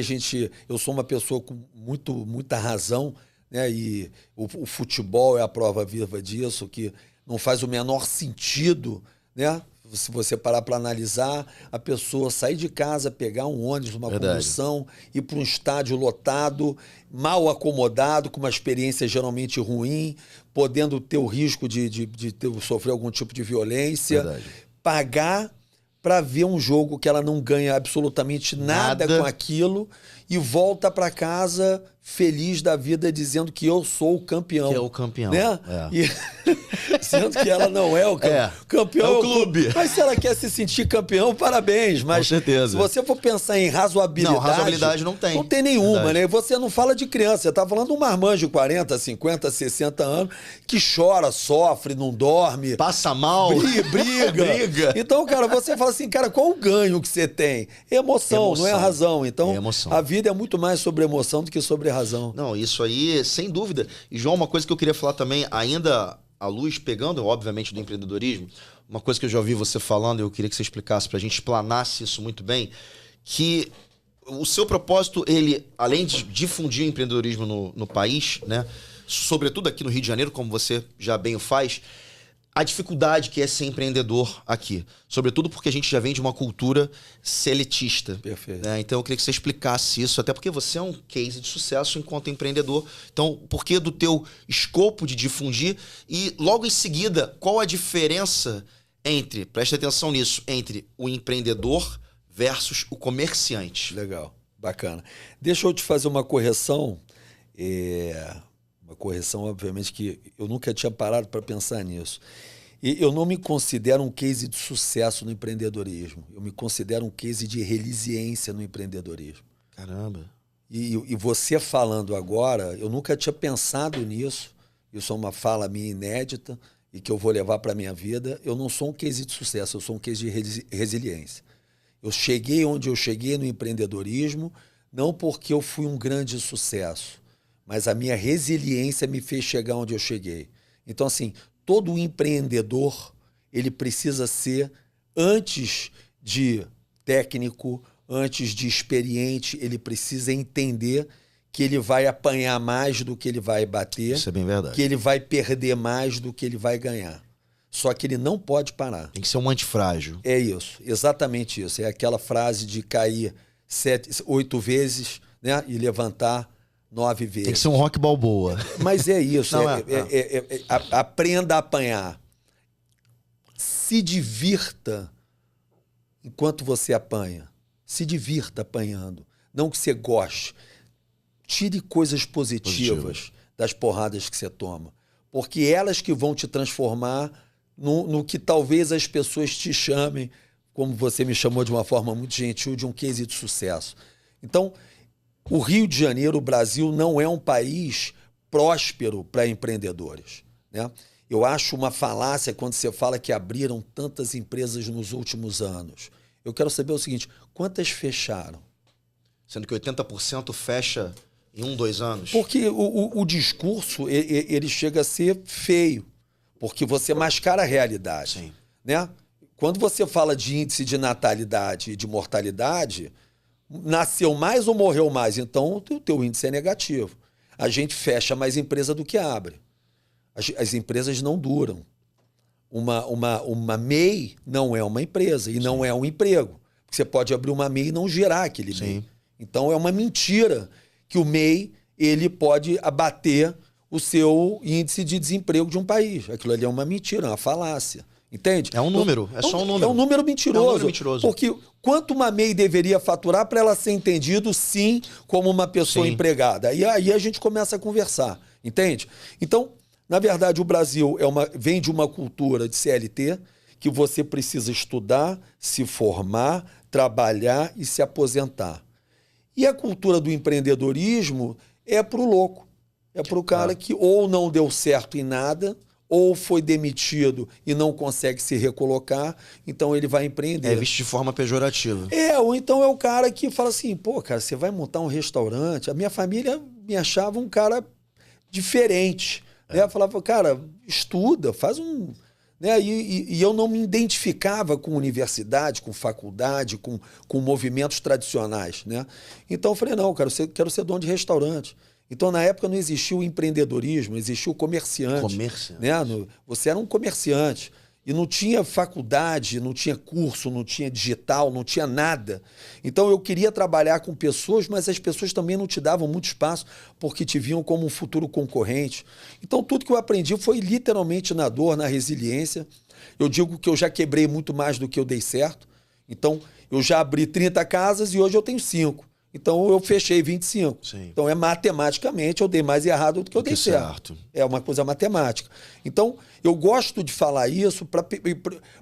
eu sou uma pessoa com muita razão, né? E o futebol é a prova viva disso, que não faz o menor sentido, né? Se você parar para analisar, a pessoa sair de casa, pegar um ônibus, uma condução, ir para um estádio lotado, mal acomodado, com uma experiência geralmente ruim, podendo ter o risco de sofrer algum tipo de violência, pagar para ver um jogo que ela não ganha absolutamente nada com aquilo e volta para casa feliz da vida dizendo que eu sou o campeão. Que é o campeão. Né? Sendo que ela não é o campeão. Campeão é o clube. Mas se ela quer se sentir campeão, parabéns. Mas com certeza. Se você for pensar em razoabilidade... Não, razoabilidade não tem. Não tem nenhuma, né? Você não fala de criança. Você está falando de um marmanjo de 40, 50, 60 anos que chora, sofre, não dorme. Passa mal. Briga. Então, cara, você fala assim, cara, qual o ganho que você tem? Emoção, não é a razão. Então, a vida é muito mais sobre emoção do que sobre razão. Não, isso aí, sem dúvida. E, João, uma coisa que eu queria falar também, ainda à luz, pegando, obviamente, do empreendedorismo, uma coisa que eu já ouvi você falando, eu queria que você explicasse para a gente, explanasse isso muito bem, que o seu propósito, ele, além de difundir o empreendedorismo no país, né, sobretudo aqui no Rio de Janeiro, como você já bem o faz, a dificuldade que é ser empreendedor aqui. Sobretudo porque a gente já vem de uma cultura seletista. Perfeito. Né? Então eu queria que você explicasse isso, até porque você é um case de sucesso enquanto empreendedor. Então, por que do teu escopo de difundir? E logo em seguida, qual a diferença entre, preste atenção nisso, entre o empreendedor versus o comerciante? Legal, bacana. Deixa eu te fazer uma correção. Uma correção, obviamente, que eu nunca tinha parado para pensar nisso. E eu não me considero um case de sucesso no empreendedorismo. Eu me considero um case de resiliência no empreendedorismo. Caramba. E você falando agora, eu nunca tinha pensado nisso. Isso é uma fala minha inédita e que eu vou levar para a minha vida. Eu não sou um case de sucesso, eu sou um case de resiliência. Eu cheguei onde eu cheguei no empreendedorismo, não porque eu fui um grande sucesso, mas a minha resiliência me fez chegar onde eu cheguei. Então, assim, todo empreendedor, ele precisa ser, antes de técnico, antes de experiente, ele precisa entender que ele vai apanhar mais do que ele vai bater. Isso é bem verdade. Que ele vai perder mais do que ele vai ganhar. Só que ele não pode parar. Tem que ser um antifrágil. É isso, exatamente isso. É aquela frase de cair 8 vezes, né, e levantar 9 vezes. Tem que ser um Rock Balboa. Mas é isso. Não, aprenda a apanhar. Se divirta enquanto você apanha. Se divirta apanhando. Não que você goste. Tire coisas positivas das porradas que você toma. Porque elas que vão te transformar no que talvez as pessoas te chamem, como você me chamou de uma forma muito gentil, de um case de sucesso. Então, o Rio de Janeiro, o Brasil, não é um país próspero para empreendedores, né? Eu acho uma falácia quando você fala que abriram tantas empresas nos últimos anos. Eu quero saber o seguinte, quantas fecharam? Sendo que 80% fecha em 1, 2 anos. Porque o discurso, ele chega a ser feio, porque você mascara a realidade. Sim. Né? Quando você fala de índice de natalidade e de mortalidade, nasceu mais ou morreu mais, então o teu índice é negativo. A gente fecha mais empresa do que abre. As empresas não duram. Uma MEI não é uma empresa e não é um emprego. Você pode abrir uma MEI e não girar aquele MEI. Então é uma mentira que o MEI ele pode abater o seu índice de desemprego de um país. Aquilo ali é uma mentira, é uma falácia. Entende? É um número, é só um número. É um número mentiroso. É um número mentiroso. Porque quanto uma MEI deveria faturar para ela ser entendido, sim, como uma pessoa empregada? E aí a gente começa a conversar, entende? Então, na verdade, o Brasil vem de uma cultura de CLT que você precisa estudar, se formar, trabalhar e se aposentar. E a cultura do empreendedorismo é para o louco. É para o cara que ou não deu certo em nada, ou foi demitido e não consegue se recolocar, então ele vai empreender. É visto de forma pejorativa. Ou então é o cara que fala assim, pô, cara, você vai montar um restaurante? A minha família me achava um cara diferente. Né? Eu falava, cara, estuda, faz um... Né? E eu não me identificava com universidade, com faculdade, com movimentos tradicionais. Né? Então eu falei, não, cara, eu quero ser dono de restaurante. Então, na época, não existia o empreendedorismo, existia o comerciante. Né? Você era um comerciante. E não tinha faculdade, não tinha curso, não tinha digital, não tinha nada. Então, eu queria trabalhar com pessoas, mas as pessoas também não te davam muito espaço, porque te viam como um futuro concorrente. Então, tudo que eu aprendi foi literalmente na dor, na resiliência. Eu digo que eu já quebrei muito mais do que eu dei certo. Então, eu já abri 30 casas e hoje eu tenho 5. Então, eu fechei 25. Sim. Então, matematicamente, eu dei mais errado do que eu dei certo. É uma coisa matemática. Então, eu gosto de falar isso para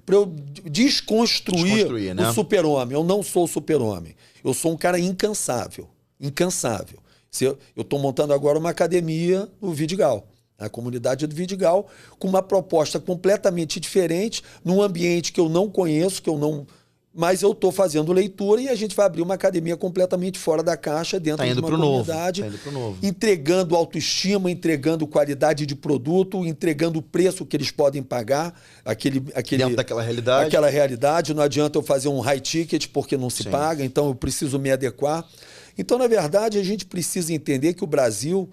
eu desconstruir né? o super-homem. Eu não sou o super-homem. Eu sou um cara incansável. Incansável. Eu estou montando agora uma academia no Vidigal, na comunidade do Vidigal, com uma proposta completamente diferente, num ambiente que eu não conheço, que eu Mas eu estou fazendo leitura e a gente vai abrir uma academia completamente fora da caixa, dentro de uma comunidade, tá indo pro novo. entregando autoestima, entregando qualidade de produto, entregando o preço que eles podem pagar, dentro daquela realidade. Aquela realidade. Não adianta eu fazer um high ticket porque não se paga, então eu preciso me adequar. Então, na verdade, a gente precisa entender que o Brasil,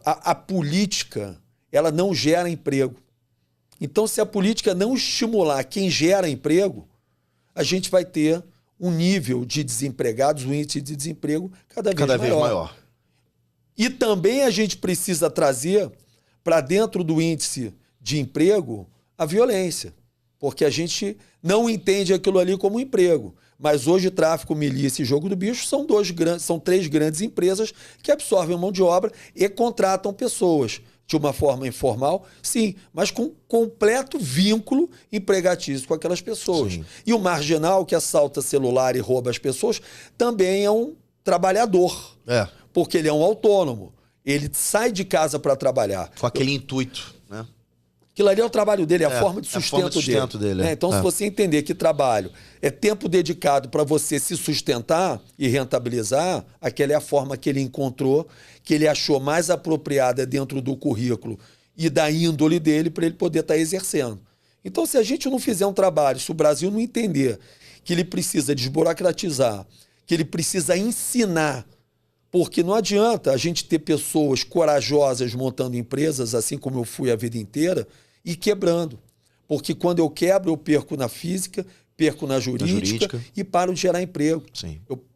a política, ela não gera emprego. Então, se a política não estimular quem gera emprego, a gente vai ter um nível de desempregados, um índice de desemprego cada vez maior. E também a gente precisa trazer para dentro do índice de emprego a violência, porque a gente não entende aquilo ali como emprego. Mas hoje tráfico, milícia e jogo do bicho são três grandes empresas que absorvem mão de obra e contratam pessoas. De uma forma informal, sim, mas com completo vínculo empregatício com aquelas pessoas. Sim. E o marginal que assalta celular e rouba as pessoas também é um trabalhador, porque ele é um autônomo. Ele sai de casa para trabalhar. Com aquele intuito, né? Aquilo ali é o trabalho dele, é a forma de sustento dele. Né? Então, se você entender que trabalho é tempo dedicado para você se sustentar e rentabilizar, aquela é a forma que ele encontrou, que ele achou mais apropriada dentro do currículo e da índole dele para ele poder estar exercendo. Então, se a gente não fizer um trabalho, se o Brasil não entender que ele precisa desburocratizar, que ele precisa ensinar, porque não adianta a gente ter pessoas corajosas montando empresas, assim como eu fui a vida inteira, e quebrando. Porque quando eu quebro, eu perco na física, perco na jurídica e paro de gerar emprego.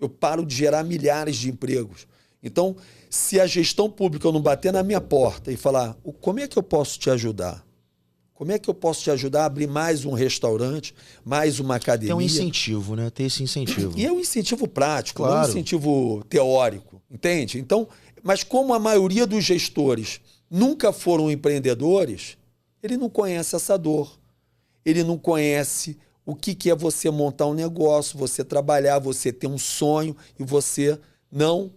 Eu paro de gerar milhares de empregos. Então, se a gestão pública não bater na minha porta e falar, como é que eu posso te ajudar? Como é que eu posso te ajudar a abrir mais um restaurante, mais uma academia? É um incentivo, né? Ter esse incentivo. E é um incentivo prático, não é um incentivo teórico, entende? Então, mas como a maioria dos gestores nunca foram empreendedores, ele não conhece essa dor. Ele não conhece o que é você montar um negócio, você trabalhar, você ter um sonho e você não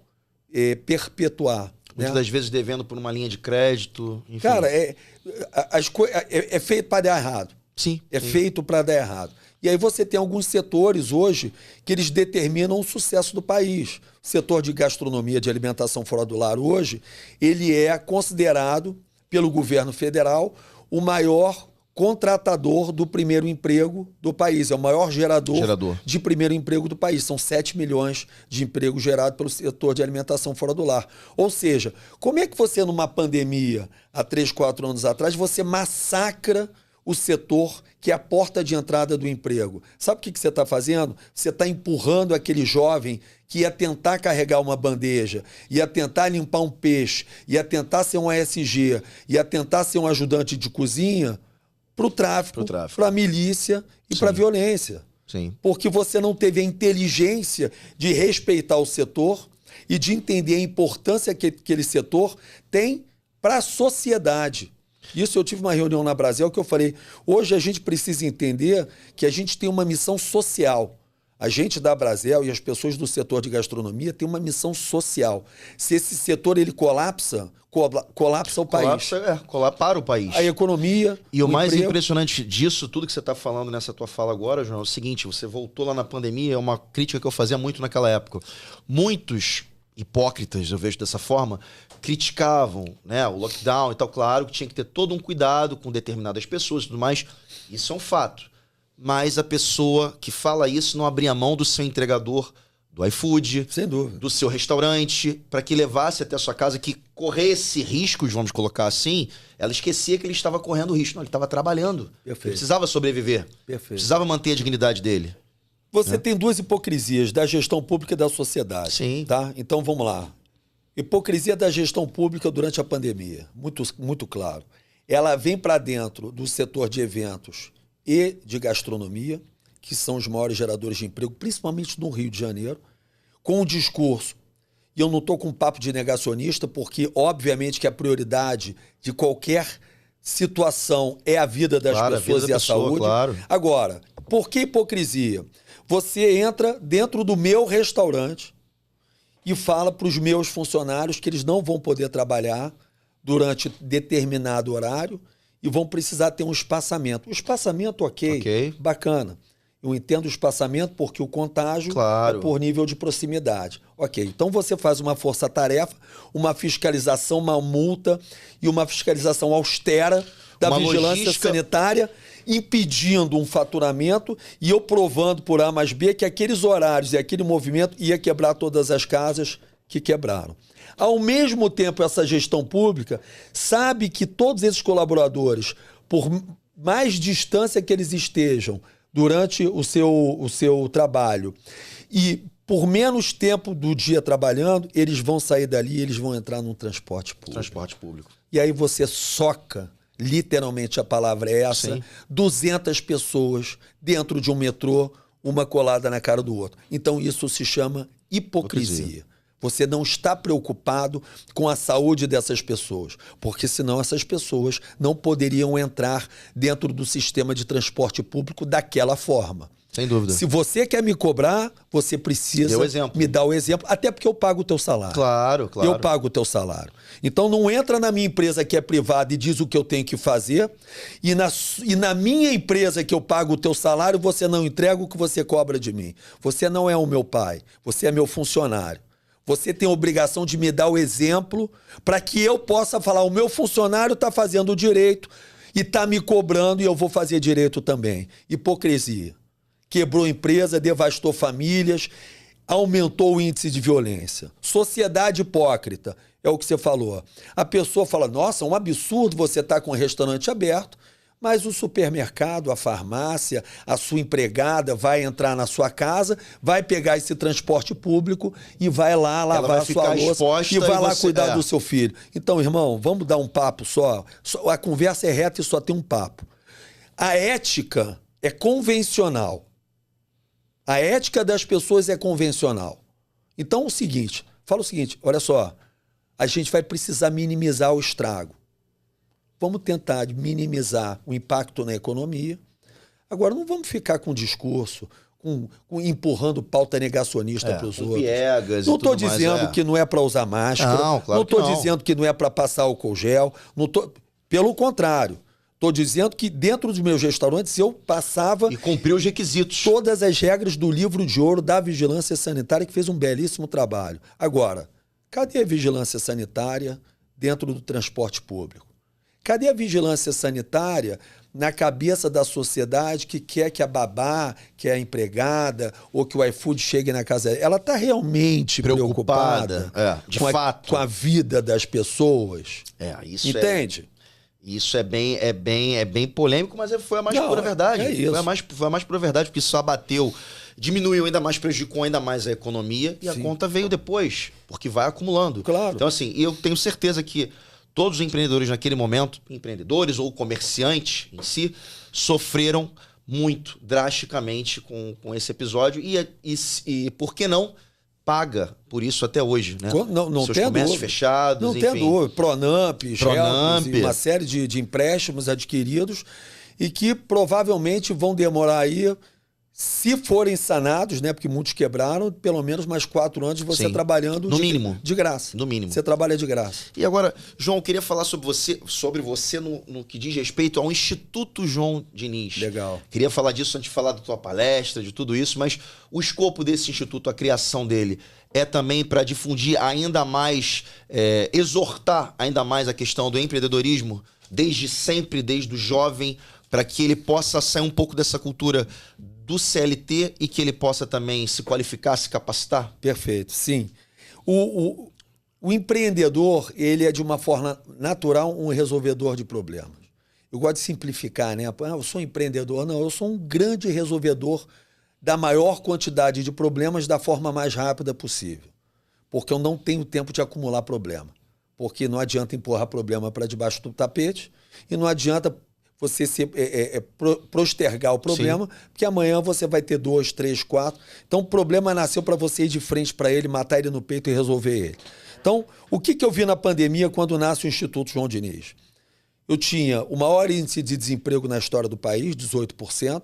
perpetuar. Muitas das vezes devendo por uma linha de crédito. Enfim. Cara, é feito para dar errado. Sim. É feito para dar errado. E aí você tem alguns setores hoje que eles determinam o sucesso do país. O setor de gastronomia, de alimentação fora do lar hoje, ele é considerado pelo governo federal o maior contratador do primeiro emprego do país. É o maior gerador de primeiro emprego do país. São 7 milhões de empregos gerados pelo setor de alimentação fora do lar. Ou seja, como é que você, numa pandemia, há 3, 4 anos atrás, você massacra o setor que é a porta de entrada do emprego? Sabe o que você está fazendo? Você está empurrando aquele jovem que ia tentar carregar uma bandeja, ia tentar limpar um peixe, ia tentar ser um ASG, ia tentar ser um ajudante de cozinha, para o tráfico, para a milícia e para a violência. Sim. Porque você não teve a inteligência de respeitar o setor e de entender a importância que aquele setor tem para a sociedade. Isso eu tive uma reunião na Brasel que eu falei, hoje a gente precisa entender que a gente tem uma missão social. A gente da Brasel e as pessoas do setor de gastronomia têm uma missão social. Se esse setor ele colapsa o país. Para o país. A economia, e o mais impressionante disso, tudo que você está falando nessa tua fala agora, João, é o seguinte, você voltou lá na pandemia, é uma crítica que eu fazia muito naquela época. Muitos hipócritas, eu vejo dessa forma, criticavam, né, o lockdown e tal. Claro que tinha que ter todo um cuidado com determinadas pessoas e tudo mais. Isso é um fato. Mas a pessoa que fala isso não abria mão do seu entregador do iFood, sem dúvida, do seu restaurante, para que levasse até a sua casa, que corresse riscos, vamos colocar assim, ela esquecia que ele estava correndo risco. Não, ele estava trabalhando. Ele precisava sobreviver. Precisava manter a dignidade dele. Você tem duas hipocrisias, da gestão pública e da sociedade. Sim. Tá? Então vamos lá. Hipocrisia da gestão pública durante a pandemia. Muito, muito claro. Ela vem para dentro do setor de eventos e de gastronomia, que são os maiores geradores de emprego, principalmente no Rio de Janeiro, com o discurso. E eu não estou com papo de negacionista, porque obviamente que a prioridade de qualquer situação é a vida das pessoas e a saúde. Claro. Agora, por que hipocrisia? Você entra dentro do meu restaurante e fala para os meus funcionários que eles não vão poder trabalhar durante determinado horário e vão precisar ter um espaçamento. O espaçamento, ok, bacana. Eu entendo o espaçamento porque o contágio Claro. é por nível de proximidade. Ok, então você faz uma força-tarefa, uma fiscalização, uma multa e uma fiscalização austera da Uma vigilância logística sanitária, impedindo um faturamento e eu provando por A mais B que aqueles horários e aquele movimento ia quebrar todas as casas que quebraram. Ao mesmo tempo, essa gestão pública sabe que todos esses colaboradores, por mais distância que eles estejam durante o seu trabalho e por menos tempo do dia trabalhando, eles vão sair dali e eles vão entrar num transporte público. Transporte público. E aí você soca, literalmente a palavra é essa, Sim. 200 pessoas dentro de um metrô, uma colada na cara do outro. Então isso se chama hipocrisia. Você não está preocupado com a saúde dessas pessoas, porque senão essas pessoas não poderiam entrar dentro do sistema de transporte público daquela forma. Sem dúvida. Se você quer me cobrar, você precisa me dar o exemplo, até porque eu pago o teu salário. Claro, claro. Eu pago o teu salário. Então não entra na minha empresa que é privada e diz o que eu tenho que fazer, e na minha empresa que eu pago o teu salário, você não entrega o que você cobra de mim. Você não é o meu pai, você é meu funcionário. Você tem a obrigação de me dar o exemplo para que eu possa falar, o meu funcionário está fazendo direito e está me cobrando e eu vou fazer direito também. Hipocrisia. Quebrou empresa, devastou famílias, aumentou o índice de violência. Sociedade hipócrita, é o que você falou. A pessoa fala, nossa, é um absurdo você estar com um restaurante aberto, mas o supermercado, a farmácia, a sua empregada vai entrar na sua casa, vai pegar esse transporte público e vai lá lavar a sua louça e vai lá cuidar do seu filho. Então, irmão, vamos dar um papo só. A conversa é reta e só tem um papo. A ética é convencional. A ética das pessoas é convencional. Então, fala o seguinte, olha só, a gente vai precisar minimizar o estrago. Vamos tentar minimizar o impacto na economia. Agora, não vamos ficar com discurso, empurrando pauta negacionista para os outros. Não estou dizendo que não é para usar máscara, não estou dizendo que não é para passar álcool gel, pelo contrário. Estou dizendo que dentro dos meus restaurantes eu passava... E cumpriu os requisitos. Todas as regras do livro de ouro da vigilância sanitária, que fez um belíssimo trabalho. Agora, cadê a vigilância sanitária dentro do transporte público? Cadê a vigilância sanitária na cabeça da sociedade que quer que a babá, que a empregada ou que o iFood chegue na casa dela? Ela está realmente preocupada com a vida das pessoas? Isso entende? Isso é bem polêmico, mas foi a mais pura verdade. Isso. Foi a mais pura verdade, porque isso abateu, diminuiu ainda mais, prejudicou ainda mais a economia e a conta veio depois, porque vai acumulando. Claro. Então, assim, eu tenho certeza que todos os empreendedores naquele momento, empreendedores ou comerciantes em si, sofreram muito, drasticamente com esse episódio e por que não, paga por isso até hoje, né? Não seus tem comércios dúvida. fechados, não enfim. Tem dúvida. Pronamp, uma série de empréstimos adquiridos e que provavelmente vão demorar aí, se forem sanados, né? Porque muitos quebraram, pelo menos mais 4 anos você trabalhando no mínimo. De graça. No mínimo. Você trabalha de graça. E agora, João, eu queria falar sobre você no que diz respeito ao Instituto João Diniz. Legal. Queria falar disso antes de falar da tua palestra, de tudo isso, mas o escopo desse instituto, a criação dele, é também para difundir ainda mais, exortar ainda mais a questão do empreendedorismo, desde sempre, desde o jovem, para que ele possa sair um pouco dessa cultura do CLT e que ele possa também se qualificar, se capacitar? Perfeito, sim. O empreendedor, ele é de uma forma natural um resolvedor de problemas. Eu gosto de simplificar, né? Eu sou empreendedor. Não, eu sou um grande resolvedor da maior quantidade de problemas da forma mais rápida possível. Porque eu não tenho tempo de acumular problema. Porque não adianta empurrar problema para debaixo do tapete e não adianta você postergar o problema, sim, porque amanhã você vai ter 2, 3, 4. Então o problema nasceu para você ir de frente para ele, matar ele no peito e resolver ele. Então, o que eu vi na pandemia quando nasce o Instituto João Diniz? Eu tinha o maior índice de desemprego na história do país, 18%,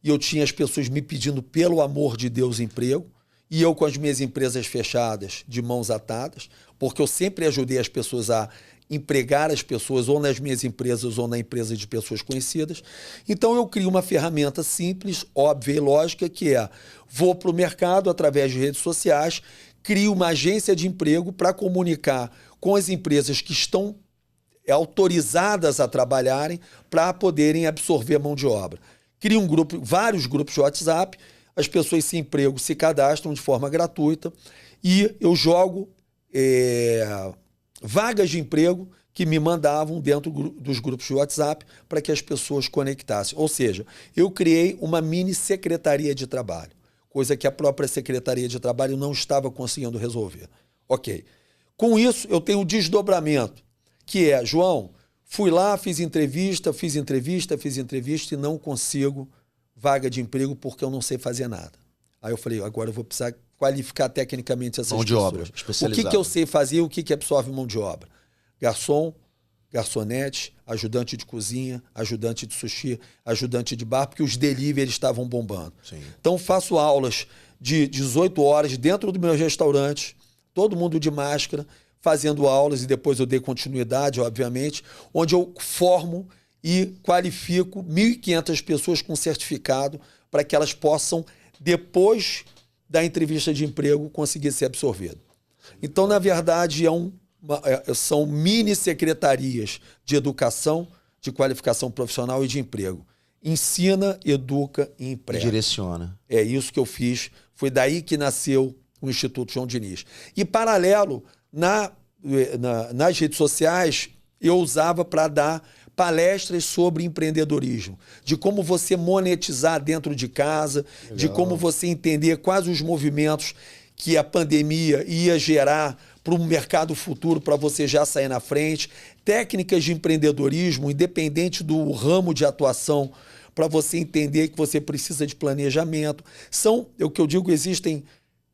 e eu tinha as pessoas me pedindo, pelo amor de Deus, emprego. e eu com as minhas empresas fechadas, de mãos atadas, porque eu sempre ajudei as pessoas a empregar as pessoas ou nas minhas empresas ou na empresa de pessoas conhecidas. Então eu crio uma ferramenta simples, óbvia e lógica, que é: vou para o mercado através de redes sociais, crio uma agência de emprego para comunicar com as empresas que estão autorizadas a trabalharem para poderem absorver a mão de obra. Crio um grupo, vários grupos de WhatsApp, as pessoas sem emprego se cadastram de forma gratuita e eu jogo vagas de emprego que me mandavam dentro dos grupos de WhatsApp para que as pessoas conectassem. Ou seja, eu criei uma mini secretaria de trabalho, coisa que a própria secretaria de trabalho não estava conseguindo resolver. Ok. Com isso, eu tenho um desdobramento, que é: João, fui lá, fiz entrevista e não consigo vaga de emprego porque eu não sei fazer nada. Aí eu falei: agora eu vou precisar qualificar tecnicamente essas pessoas. Mão de obra especializada. O que eu sei fazer e o que absorve mão de obra? Garçom, garçonete, ajudante de cozinha, ajudante de sushi, ajudante de bar, porque os deliveries estavam bombando. Sim. Então faço aulas de 18 horas dentro do meu restaurante, todo mundo de máscara, fazendo aulas, e depois eu dei continuidade, obviamente, onde eu formo e qualifico 1.500 pessoas com certificado para que elas possam, depois da entrevista de emprego, conseguir ser absorvidas. Então, na verdade, são mini secretarias de educação, de qualificação profissional e de emprego. Ensina, educa e emprega. Direciona. É isso que eu fiz. Foi daí que nasceu o Instituto João Diniz. E, paralelo, nas redes sociais, eu usava para dar palestras sobre empreendedorismo, de como você monetizar dentro de casa, legal, de como você entender quais os movimentos que a pandemia ia gerar para um mercado futuro, para você já sair na frente, técnicas de empreendedorismo, independente do ramo de atuação, para você entender que você precisa de planejamento. O que eu digo, existem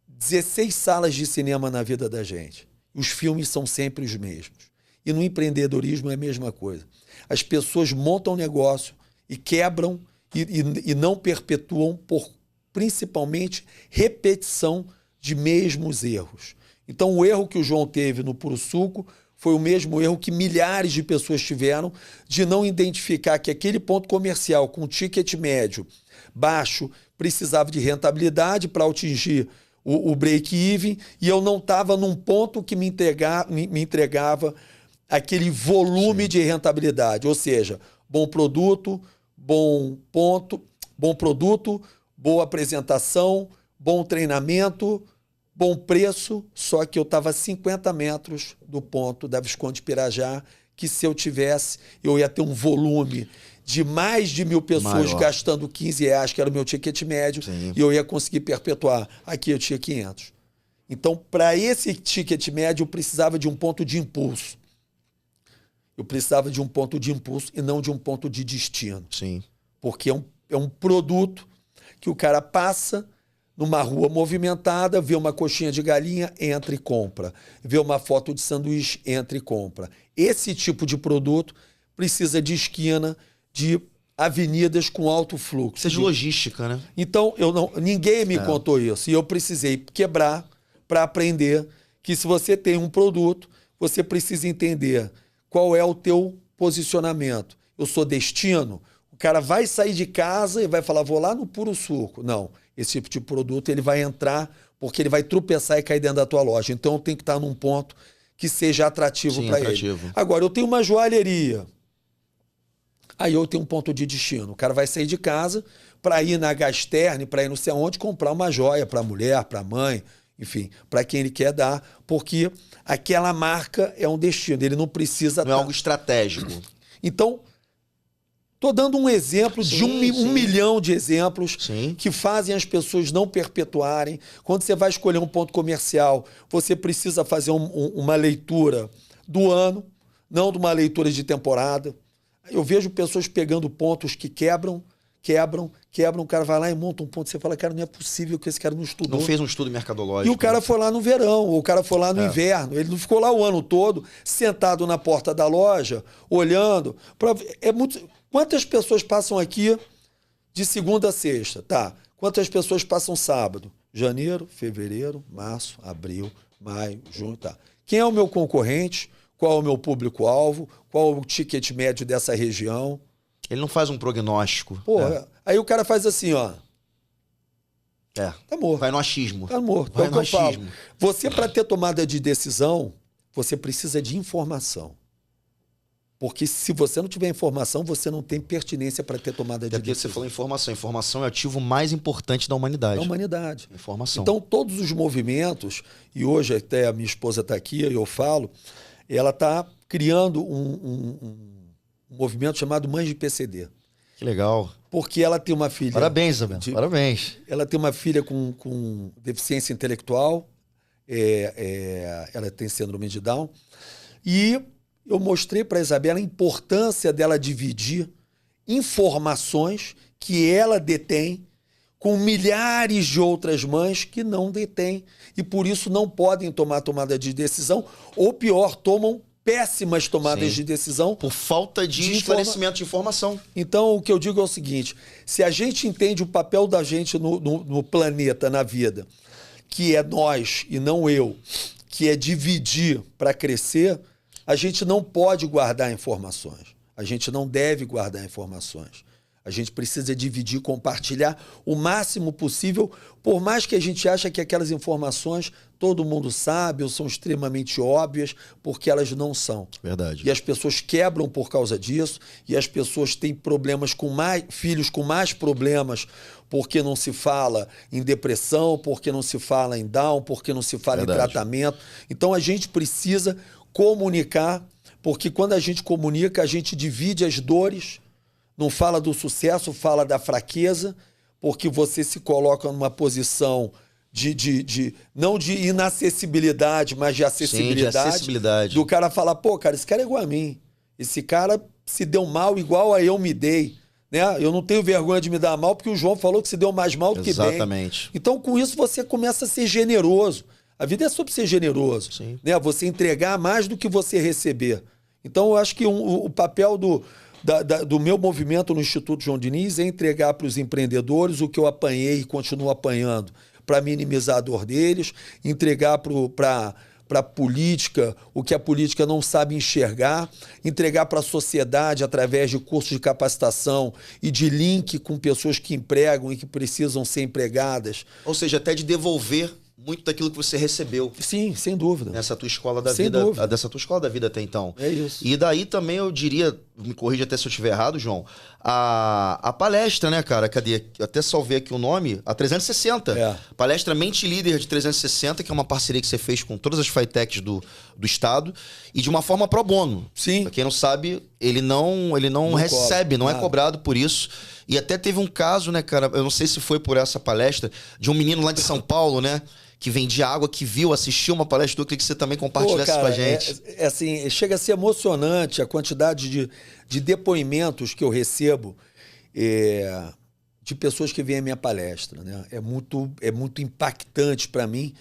16 salas de cinema na vida da gente. Os filmes são sempre os mesmos. E no empreendedorismo é a mesma coisa. As pessoas montam negócio e quebram e não perpetuam por, principalmente, repetição de mesmos erros. Então, o erro que o João teve no Puro Suco foi o mesmo erro que milhares de pessoas tiveram, de não identificar que aquele ponto comercial com ticket médio baixo precisava de rentabilidade para atingir o break-even, e eu não estava num ponto que me entregava aquele volume, sim, de rentabilidade. Ou seja, bom produto, boa apresentação, bom treinamento, bom preço, só que eu estava a 50 metros do ponto da Visconde Pirajá, que se eu tivesse, eu ia ter um volume de mais de 1.000 pessoas maior, gastando R$15, que era o meu ticket médio, sim, e eu ia conseguir perpetuar. Aqui eu tinha 500. Então, para esse ticket médio, eu precisava de um ponto de impulso. Eu precisava de um ponto de impulso e não de um ponto de destino. Sim. Porque é um produto que o cara passa numa rua movimentada, vê uma coxinha de galinha, entra e compra. Vê uma foto de sanduíche, entra e compra. Esse tipo de produto precisa de esquina, de avenidas com alto fluxo. Isso é de logística, né? Então, ninguém me contou isso. E eu precisei quebrar para aprender que, se você tem um produto, você precisa entender qual é o teu posicionamento. Eu sou destino? O cara vai sair de casa e vai falar: vou lá no Puro Suco. Não. Esse tipo de produto ele vai entrar porque ele vai tropeçar e cair dentro da tua loja. Então, eu tenho que estar num ponto que seja atrativo para ele. Agora, eu tenho uma joalheria. Aí eu tenho um ponto de destino. O cara vai sair de casa para ir na Gasterne, para ir não sei aonde, comprar uma joia para a mulher, para a mãe, enfim, para quem ele quer dar, porque aquela marca é um destino. Ele não precisa... Não é algo estratégico. Então, estou dando um exemplo de um milhão de exemplos, sim, que fazem as pessoas não perpetuarem. Quando você vai escolher um ponto comercial, você precisa fazer uma leitura do ano, não de uma leitura de temporada. Eu vejo pessoas pegando pontos que quebram, o cara vai lá e monta um ponto. Você fala: cara, não é possível que esse cara não estudou. Não fez um estudo mercadológico. E o cara foi lá no verão, ou o cara foi lá no inverno. Ele não ficou lá o ano todo, sentado na porta da loja, olhando. Quantas pessoas passam aqui de segunda a sexta? Tá. Quantas pessoas passam sábado? janeiro, fevereiro, março, abril, maio, junho, tá. Quem é o meu concorrente? Qual é o meu público-alvo? Qual é o ticket médio dessa região? Ele não faz um prognóstico. Aí o cara faz assim, ó. Tá morto. Vai no achismo. Tá morto. Vai no achismo. Você, para ter tomada de decisão, você precisa de informação. Porque se você não tiver informação, você não tem pertinência para ter tomada de decisão. Você falou informação. Informação é o ativo mais importante da humanidade. Da humanidade. Informação. Então, todos os movimentos, e hoje até a minha esposa está aqui, eu falo, ela está criando um movimento chamado Mães de PCD. Que legal. Porque ela tem uma filha... Parabéns, Isabel. Parabéns. Ela tem uma filha com deficiência intelectual, ela tem síndrome de Down, e eu mostrei para a Isabela a importância dela dividir informações que ela detém com milhares de outras mães que não detêm e por isso não podem tomar tomada de decisão, ou pior, tomam péssimas tomadas de decisão. Por falta de esclarecimento de informação. Então, o que eu digo é o seguinte, se a gente entende o papel da gente no planeta, na vida, que é nós e não eu, que é dividir para crescer, a gente não pode guardar informações. A gente não deve guardar informações. A gente precisa dividir, compartilhar o máximo possível, por mais que a gente ache que aquelas informações todo mundo sabe ou são extremamente óbvias, porque elas não são. Verdade. E as pessoas quebram por causa disso, e as pessoas têm problemas filhos com mais problemas, porque não se fala em depressão, porque não se fala em Down, porque não se fala em tratamento. Então a gente precisa comunicar, porque quando a gente comunica, a gente divide as dores, não fala do sucesso, fala da fraqueza, porque você se coloca numa posição não de inacessibilidade, mas de acessibilidade. Sim, de acessibilidade. Do cara falar, pô, cara, esse cara é igual a mim. Esse cara se deu mal igual a eu me dei. Né? Eu não tenho vergonha de me dar mal, porque o João falou que se deu mais mal do que bem. Exatamente. Então, com isso, você começa a ser generoso. A vida é sobre ser generoso. Sim. Né? Você entregar mais do que você receber. Então, eu acho que o papel do meu movimento no Instituto João Diniz é entregar para os empreendedores o que eu apanhei e continuo apanhando, para minimizar a dor deles, entregar para a política o que a política não sabe enxergar, entregar para a sociedade através de cursos de capacitação e de link com pessoas que empregam e que precisam ser empregadas. Ou seja, até de devolver muito daquilo que você recebeu. Sim, sem dúvida. Nessa tua escola da sem vida. Dúvida. Dessa tua escola da vida até então. É isso. E daí também eu diria, me corrija até se eu estiver errado, João, a palestra, né, cara? Cadê? Eu até salvei aqui o nome. A 360. Palestra Mente Líder de 360, que é uma parceria que você fez com todas as Fitechs do estado e de uma forma pro bono. Sim. Pra quem não sabe, ele não recebe, não é cobrado por isso. E até teve um caso, né, cara? Eu não sei se foi por essa palestra, de um menino lá de São Paulo, né? Que vendia água, que assistiu uma palestra, eu queria que você também compartilhasse com a gente. Assim, chega a ser emocionante a quantidade de depoimentos que eu recebo de pessoas que vêm à minha palestra. Né? É muito impactante para mim.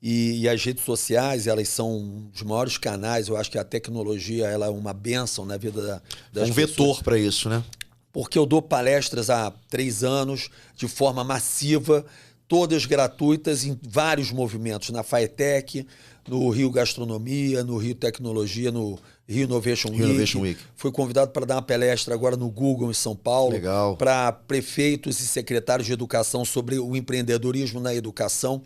E as redes sociais, elas são um dos maiores canais. Eu acho que a tecnologia ela é uma bênção na vida das pessoas. Um vetor para isso, né? Porque eu dou palestras há 3 anos, de forma massiva, todas gratuitas em vários movimentos, na Fitech, no Rio Gastronomia, no Rio Tecnologia, no Rio Innovation Week. Fui convidado para dar uma palestra agora no Google em São Paulo, para prefeitos e secretários de educação sobre o empreendedorismo na educação.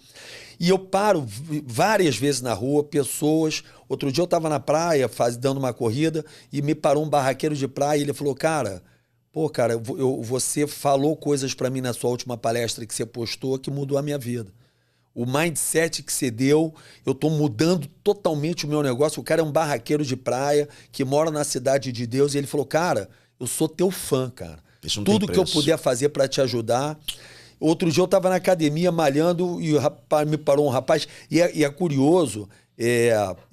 E eu paro várias vezes na rua, pessoas... Outro dia eu estava na praia dando uma corrida e me parou um barraqueiro de praia e ele falou, cara, você falou coisas para mim na sua última palestra que você postou que mudou a minha vida. O mindset que você deu, eu estou mudando totalmente o meu negócio. O cara é um barraqueiro de praia que mora na Cidade de Deus e ele falou, cara, eu sou teu fã, cara. Tudo que eu puder fazer para te ajudar. Outro dia eu estava na academia malhando e me parou um rapaz. E é curioso,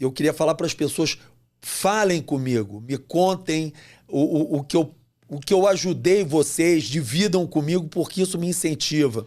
eu queria falar para as pessoas, falem comigo, me contem o que eu ajudei vocês, dividam comigo, porque isso me incentiva.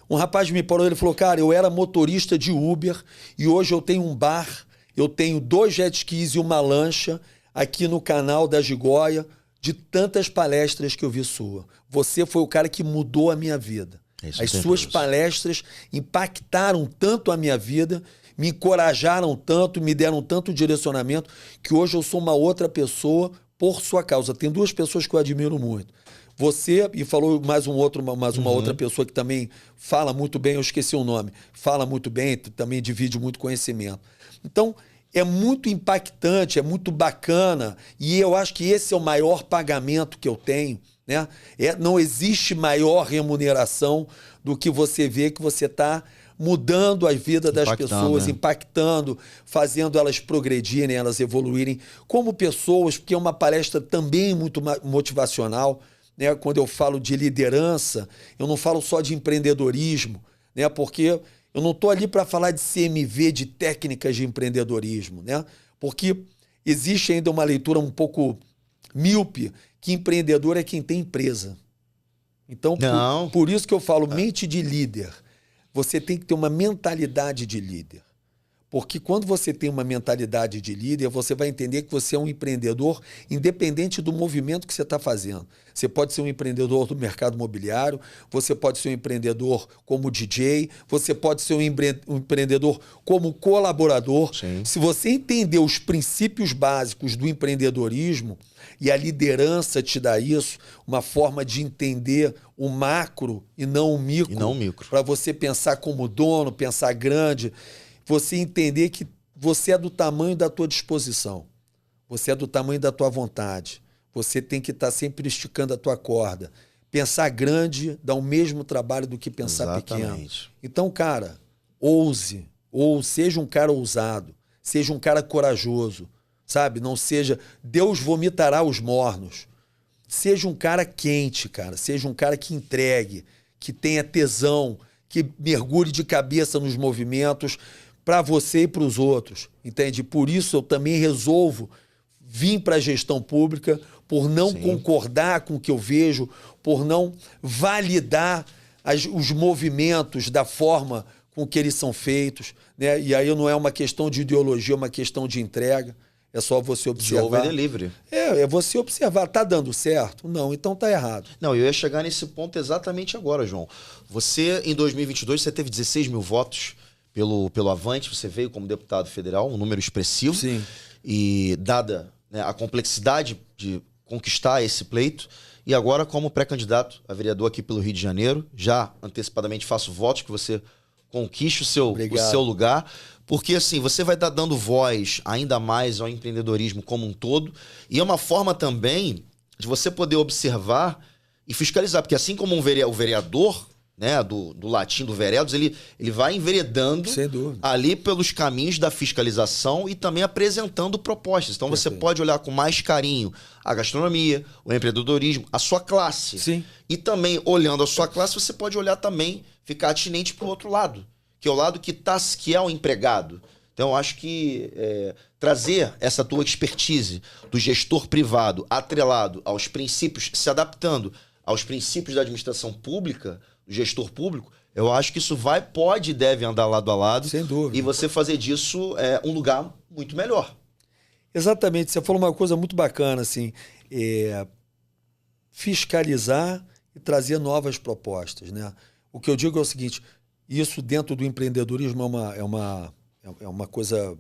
Um rapaz me parou, ele falou, cara, eu era motorista de Uber e hoje eu tenho um bar, eu tenho 2 jet skis e uma lancha aqui no canal da Gigoia, de tantas palestras que eu vi sua. Você foi o cara que mudou a minha vida. As suas palestras impactaram tanto a minha vida, me encorajaram tanto, me deram tanto direcionamento, que hoje eu sou uma outra pessoa por sua causa. Tem duas pessoas que eu admiro muito. Você, e falou mais uma outra pessoa que também fala muito bem, eu esqueci o nome, fala muito bem, também divide muito conhecimento. Então, é muito impactante, é muito bacana, e eu acho que esse é o maior pagamento que eu tenho, né? Não existe maior remuneração do que você ver que você está mudando a vida das pessoas, impactando, fazendo elas progredirem, elas evoluírem como pessoas, porque é uma palestra também muito motivacional, né? Quando eu falo de liderança, eu não falo só de empreendedorismo, né? Porque eu não estou ali para falar de CMV, de técnicas de empreendedorismo, né? Porque existe ainda uma leitura um pouco míope que empreendedor é quem tem empresa. Então, por isso que eu falo mente de líder. Você tem que ter uma mentalidade de líder. Porque quando você tem uma mentalidade de líder, você vai entender que você é um empreendedor independente do movimento que você está fazendo. Você pode ser um empreendedor do mercado imobiliário, você pode ser um empreendedor como DJ, você pode ser um empreendedor como colaborador. Sim. Se você entender os princípios básicos do empreendedorismo, e a liderança te dá isso, uma forma de entender o macro e não o micro. Para você pensar como dono, pensar grande, você entender que você é do tamanho da tua disposição, você é do tamanho da tua vontade, você tem que estar sempre esticando a tua corda. Pensar grande dá o mesmo trabalho do que pensar pequeno. Então, cara, ouse, ou seja um cara ousado, seja um cara corajoso, sabe? Não seja Deus vomitará os mornos. Seja um cara quente, cara, seja um cara que entregue, que tenha tesão, que mergulhe de cabeça nos movimentos, para você e para os outros, entende? Por isso eu também resolvo vir para a gestão pública, por não concordar com o que eu vejo, por não validar os movimentos da forma com que eles são feitos, né? E aí não é uma questão de ideologia, é uma questão de entrega. É só você observar. De over delivery. É você observar. Tá dando certo? Não, então tá errado. Não, eu ia chegar nesse ponto exatamente agora, João. Você, em 2022, você teve 16 mil votos pelo Avante, você veio como deputado federal, um número expressivo. Sim. E dada, né, a complexidade de conquistar esse pleito, e agora como pré-candidato a vereador aqui pelo Rio de Janeiro, já antecipadamente faço votos que você conquiste o seu lugar, porque assim, você vai estar dando voz ainda mais ao empreendedorismo como um todo, e é uma forma também de você poder observar e fiscalizar, porque assim como o vereador, né, do latim do veredos, ele vai enveredando ali pelos caminhos da fiscalização e também apresentando propostas. Então você pode olhar com mais carinho a gastronomia, o empreendedorismo, a sua classe. Sim. E também, olhando a sua classe, você pode olhar também, ficar atinente para o outro lado, que é o lado que é o empregado. Então, eu acho que trazer essa tua expertise do gestor privado atrelado aos princípios, se adaptando aos princípios da administração pública, do gestor público, eu acho que isso pode e deve andar lado a lado. Sem dúvida. E você fazer disso um lugar muito melhor. Exatamente. Você falou uma coisa muito bacana, assim, fiscalizar e trazer novas propostas, né? O que eu digo é o seguinte, isso dentro do empreendedorismo é uma coisa,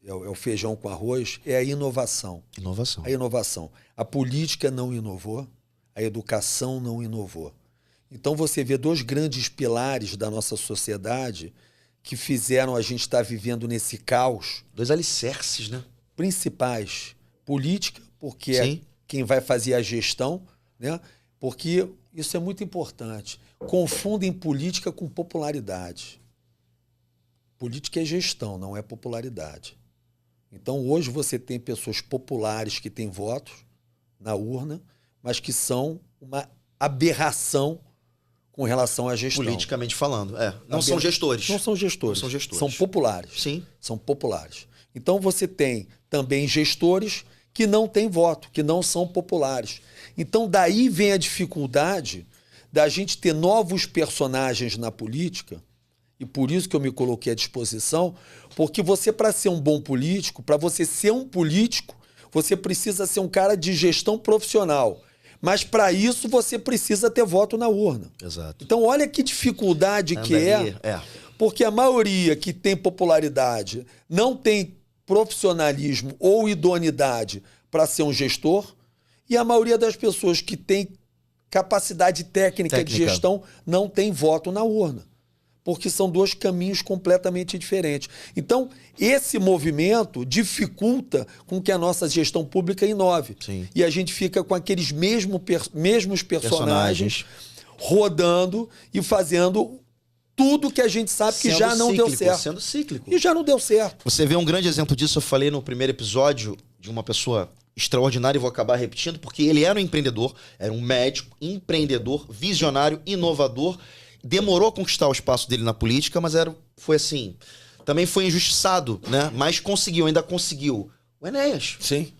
é o feijão com arroz, é a inovação. Inovação. A inovação. A política não inovou, a educação não inovou. Então você vê dois grandes pilares da nossa sociedade que fizeram a gente estar vivendo nesse caos. Dois alicerces, né? Principais. Política, porque é quem vai fazer a gestão, né? Porque isso é muito importante. Confundem política com popularidade. Política é gestão, não é popularidade. Então hoje você tem pessoas populares que têm votos na urna, mas que são uma aberração com relação à gestão. Politicamente falando, não são gestores. Não são gestores. Não são gestores. São populares. Sim. São populares. Então você tem também gestores que não têm voto, que não são populares. Então daí vem a dificuldade da gente ter novos personagens na política, e por isso que eu me coloquei à disposição, porque você, para ser um bom político, para você ser um político, você precisa ser um cara de gestão profissional. Mas para isso você precisa ter voto na urna. Exato. Então olha que dificuldade que é. Porque a maioria que tem popularidade não tem profissionalismo ou idoneidade para ser um gestor, e a maioria das pessoas que tem capacidade técnica de gestão não tem voto na urna. Porque são dois caminhos completamente diferentes. Então, esse movimento dificulta com que a nossa gestão pública inove. Sim. E a gente fica com aqueles mesmos personagens rodando e fazendo tudo que a gente sabe que já não deu certo. Sendo cíclico. E já não deu certo. Você vê um grande exemplo disso, eu falei no primeiro episódio, de uma pessoa extraordinária, e vou acabar repetindo, porque ele era um empreendedor, era um médico, empreendedor, visionário, inovador. Demorou a conquistar o espaço dele na política, mas foi assim... Também foi injustiçado, né? Mas ainda conseguiu. O Enéas. Sim.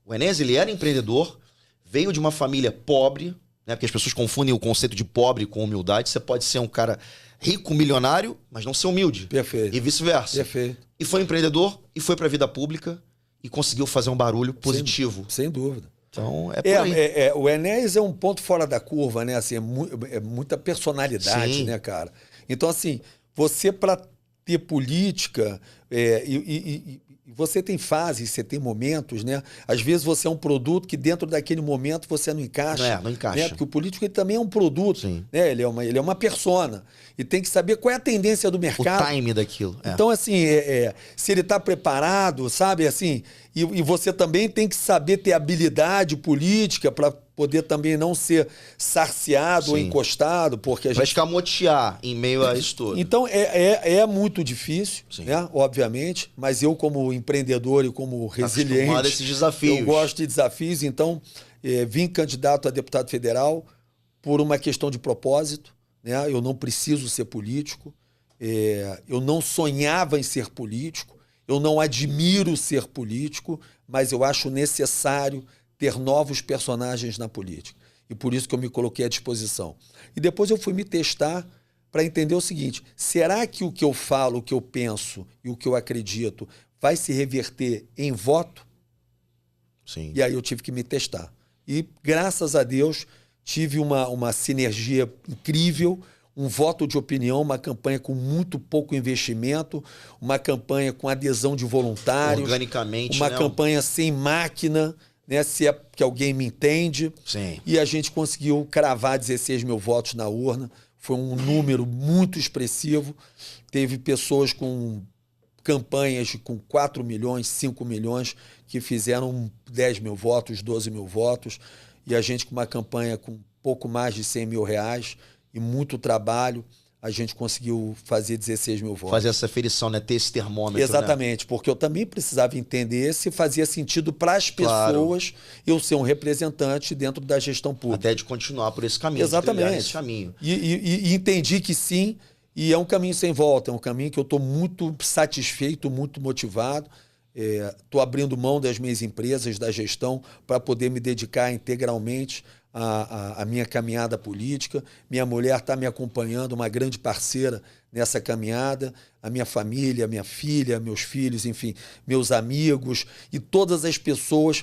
O Enéas, ele era empreendedor, veio de uma família pobre, né? Porque as pessoas confundem o conceito de pobre com humildade. Você pode ser um cara rico, milionário, mas não ser humilde. Perfeito. E vice-versa. Perfeito. E foi empreendedor, e foi pra vida pública, e conseguiu fazer um barulho positivo. Sem dúvida. Então, por aí. O Enéas é um ponto fora da curva, né? Assim, é muita personalidade, Sim. né, cara? Então, assim, você para ter política, você tem fases, você tem momentos, né? Às vezes você é um produto que dentro daquele momento você não encaixa. Não encaixa. Né? Porque o político ele também é um produto. Sim. Né? Ele é uma persona. E tem que saber qual é a tendência do mercado. O time daquilo. Então, assim, se ele está preparado, sabe, assim, e você também tem que saber ter habilidade política para poder também não ser sarciado ou encostado, porque a vai gente... escamotear em meio a isso tudo. Então, é muito difícil, né, obviamente, mas eu, como empreendedor e como resiliente, esses desafios. Eu gosto de desafios, então vim candidato a deputado federal por uma questão de propósito, né? Eu não preciso ser político, eu não sonhava em ser político, eu não admiro ser político, mas eu acho necessário ter novos personagens na política. E por isso que eu me coloquei à disposição. E depois eu fui me testar para entender o seguinte: será que o que eu falo, o que eu penso e o que eu acredito vai se reverter em voto? Sim. E aí eu tive que me testar. E, graças a Deus, tive uma sinergia incrível, um voto de opinião, uma campanha com muito pouco investimento, uma campanha com adesão de voluntários. Organicamente, uma campanha sem máquina, né, se é que alguém me entende. Sim. E a gente conseguiu cravar 16 mil votos na urna. Foi um número muito expressivo. Teve pessoas com campanhas com 4 milhões, 5 milhões, que fizeram 10 mil votos, 12 mil votos. E a gente, com uma campanha com pouco mais de 100 mil reais e muito trabalho, a gente conseguiu fazer 16 mil votos. Fazer essa aferição, né? Ter esse termômetro. Exatamente, né? Porque eu também precisava entender se fazia sentido para as pessoas eu ser um representante dentro da gestão pública. Até de continuar por esse caminho. Exatamente. Esse caminho. E entendi que sim, e é um caminho sem volta, é um caminho que eu estou muito satisfeito, muito motivado. Estou abrindo mão das minhas empresas, da gestão, para poder me dedicar integralmente à minha caminhada política. Minha mulher está me acompanhando, uma grande parceira nessa caminhada. A minha família, minha filha, meus filhos, enfim, meus amigos e todas as pessoas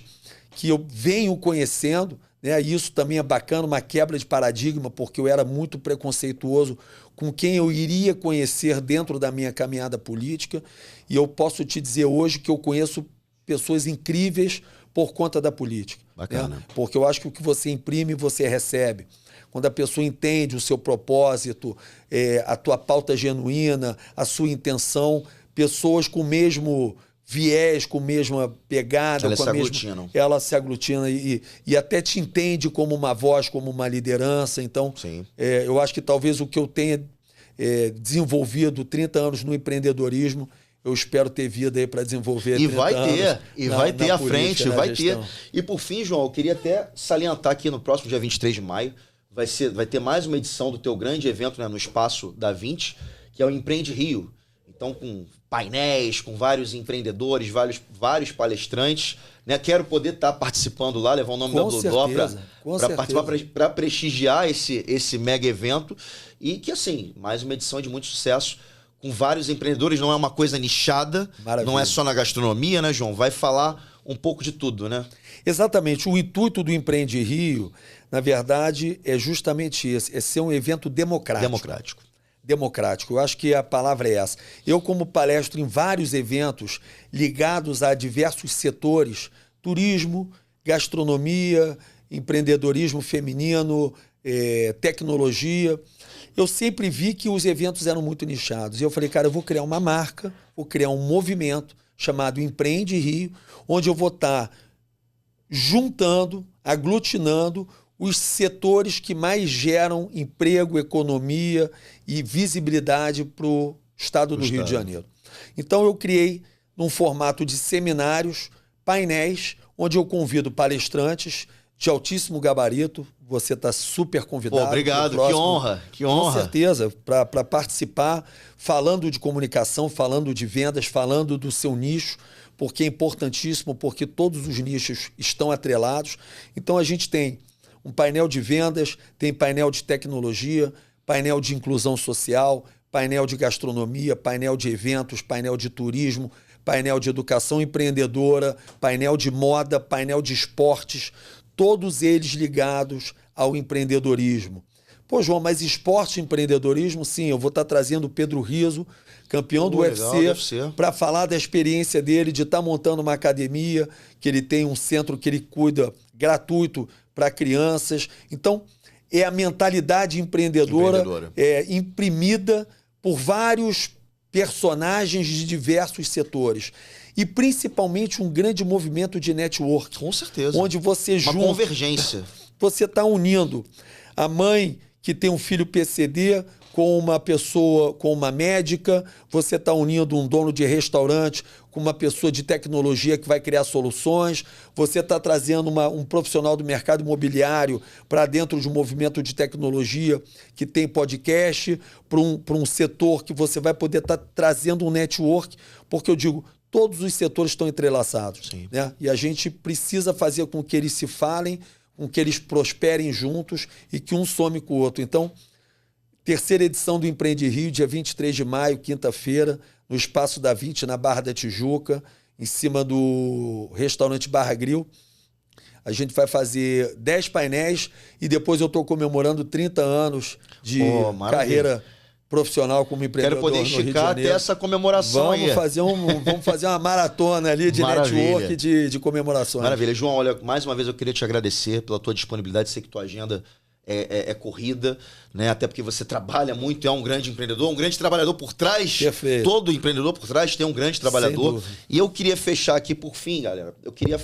que eu venho conhecendo, né? Isso também é bacana, uma quebra de paradigma, porque eu era muito preconceituoso com quem eu iria conhecer dentro da minha caminhada política. E eu posso te dizer hoje que eu conheço pessoas incríveis por conta da política. Bacana. Né? Porque eu acho que o que você imprime, você recebe. Quando a pessoa entende o seu propósito, a tua pauta genuína, a sua intenção, pessoas com o mesmo viés, com a mesma pegada. Ela se aglutina e até te entende como uma voz, como uma liderança. Então, eu acho que talvez o que eu tenha desenvolvido 30 anos no empreendedorismo, eu espero ter vida aí para desenvolver. E vai ter, vai ter à frente, vai ter. E por fim, João, eu queria até salientar aqui no próximo dia 23 de maio, vai ter mais uma edição do teu grande evento, né, no Espaço da 20, que é o Empreende Rio. Então, com painéis, com vários empreendedores, vários palestrantes, né? Quero poder estar participando lá, levar o nome da Bludó para participar, para prestigiar esse mega evento. E que, assim, mais uma edição de muito sucesso, com vários empreendedores. Não é uma coisa nichada, não é só na gastronomia, né, João? Vai falar um pouco de tudo, né? Exatamente. O intuito do Empreende Rio, na verdade, é justamente esse, é ser um evento democrático. Democrático. Eu acho que a palavra é essa. Eu, como palestro em vários eventos ligados a diversos setores, turismo, gastronomia, empreendedorismo feminino, tecnologia, eu sempre vi que os eventos eram muito nichados. E eu falei, cara, eu vou criar uma marca, vou criar um movimento chamado Empreende Rio, onde eu vou estar juntando, aglutinando os setores que mais geram emprego, economia e visibilidade para o estado do Rio de Janeiro. Então eu criei num formato de seminários, painéis, onde eu convido palestrantes de altíssimo gabarito. Você está super convidado. Pô, obrigado, que honra, que honra. Com certeza, para participar, falando de comunicação, falando de vendas, falando do seu nicho, porque é importantíssimo, porque todos os nichos estão atrelados. Então a gente tem um painel de vendas, tem painel de tecnologia, painel de inclusão social, painel de gastronomia, painel de eventos, painel de turismo, painel de educação empreendedora, painel de moda, painel de esportes, todos eles ligados ao empreendedorismo. Pô, João, mas esporte e empreendedorismo, sim, eu vou estar trazendo o Pedro Rizzo, campeão do UFC, para falar da experiência dele de estar montando uma academia, que ele tem um centro que ele cuida gratuito para crianças. Então, é a mentalidade empreendedora. Imprimida por vários personagens de diversos setores. E principalmente um grande movimento de network. Com certeza. Onde você junta... Uma convergência. Você está unindo a mãe que tem um filho PCD com uma pessoa, com uma médica, você está unindo um dono de restaurante com uma pessoa de tecnologia que vai criar soluções, você está trazendo um profissional do mercado imobiliário para dentro de um movimento de tecnologia que tem podcast, para um setor que você vai poder estar trazendo um network, porque eu digo, todos os setores estão entrelaçados. Né? E a gente precisa fazer com que eles se falem, com que eles prosperem juntos e que um some com o outro. Então, terceira edição do Empreende Rio, dia 23 de maio, quinta-feira, no Espaço da 20, na Barra da Tijuca, em cima do restaurante Barra Grill. A gente vai fazer 10 painéis e depois eu estou comemorando 30 anos de carreira profissional como empreendedor. Quero poder esticar até essa comemoração aí. Vamos fazer uma maratona ali de network de comemorações. Maravilha. João, olha, mais uma vez eu queria te agradecer pela tua disponibilidade. Sei que tua agenda é corrida, né? Até porque você trabalha muito, é um grande empreendedor, um grande trabalhador por trás. Perfeito. Todo empreendedor por trás tem um grande trabalhador. E eu queria fechar aqui por fim, galera. Eu queria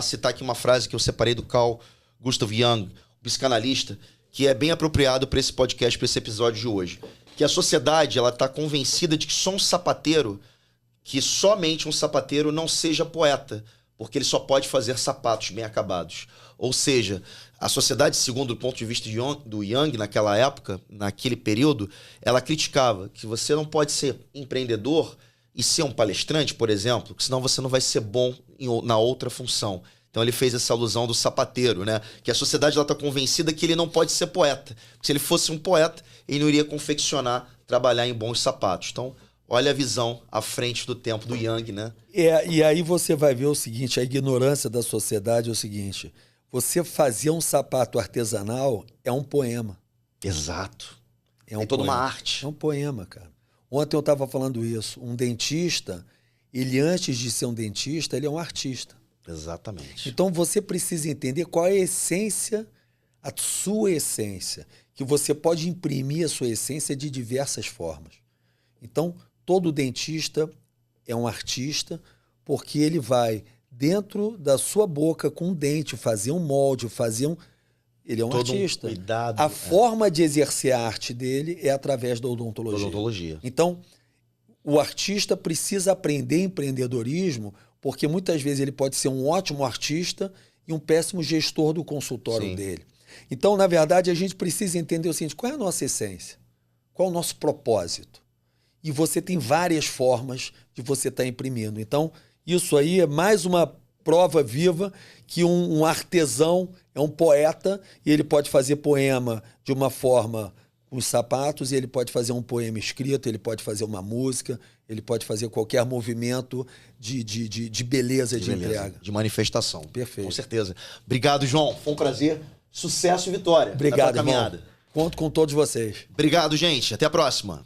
citar aqui uma frase que eu separei do Carl Gustav Jung, psicanalista, que é bem apropriado para esse podcast, para esse episódio de hoje. Que a sociedade ela está convencida de que somente um sapateiro não seja poeta, porque ele só pode fazer sapatos bem acabados. Ou seja, a sociedade, segundo o ponto de vista do Jung, naquela época, naquele período, ela criticava que você não pode ser empreendedor e ser um palestrante, por exemplo, porque senão você não vai ser bom na outra função. Então ele fez essa alusão do sapateiro, né? Que a sociedade está convencida que ele não pode ser poeta. Porque se ele fosse um poeta, ele não iria confeccionar, trabalhar em bons sapatos. Então, olha a visão à frente do tempo do Jung, né? E aí você vai ver o seguinte, a ignorância da sociedade é o seguinte, você fazer um sapato artesanal é um poema. Exato. É toda uma arte. É um poema, cara. Ontem eu estava falando isso. Um dentista, ele antes de ser um dentista, ele é um artista. Exatamente. Então você precisa entender qual é a essência, a sua essência, que você pode imprimir a sua essência de diversas formas. Então, todo dentista é um artista porque ele vai dentro da sua boca com um dente, fazer um molde, ele é um artista. Cuidado, a forma de exercer a arte dele é através da odontologia. Então, o artista precisa aprender empreendedorismo porque muitas vezes ele pode ser um ótimo artista e um péssimo gestor do consultório dele. Então, na verdade, a gente precisa entender o seguinte, qual é a nossa essência? Qual é o nosso propósito? E você tem várias formas de você estar imprimindo. Então, isso aí é mais uma prova viva que um artesão é um poeta e ele pode fazer poema de uma forma uns sapatos e ele pode fazer um poema escrito, ele pode fazer uma música, ele pode fazer qualquer movimento de beleza de entrega. De manifestação. Perfeito. Com certeza. Obrigado, João. Foi um prazer. Sucesso e vitória. Obrigado, irmão. Conto com todos vocês. Obrigado, gente. Até a próxima.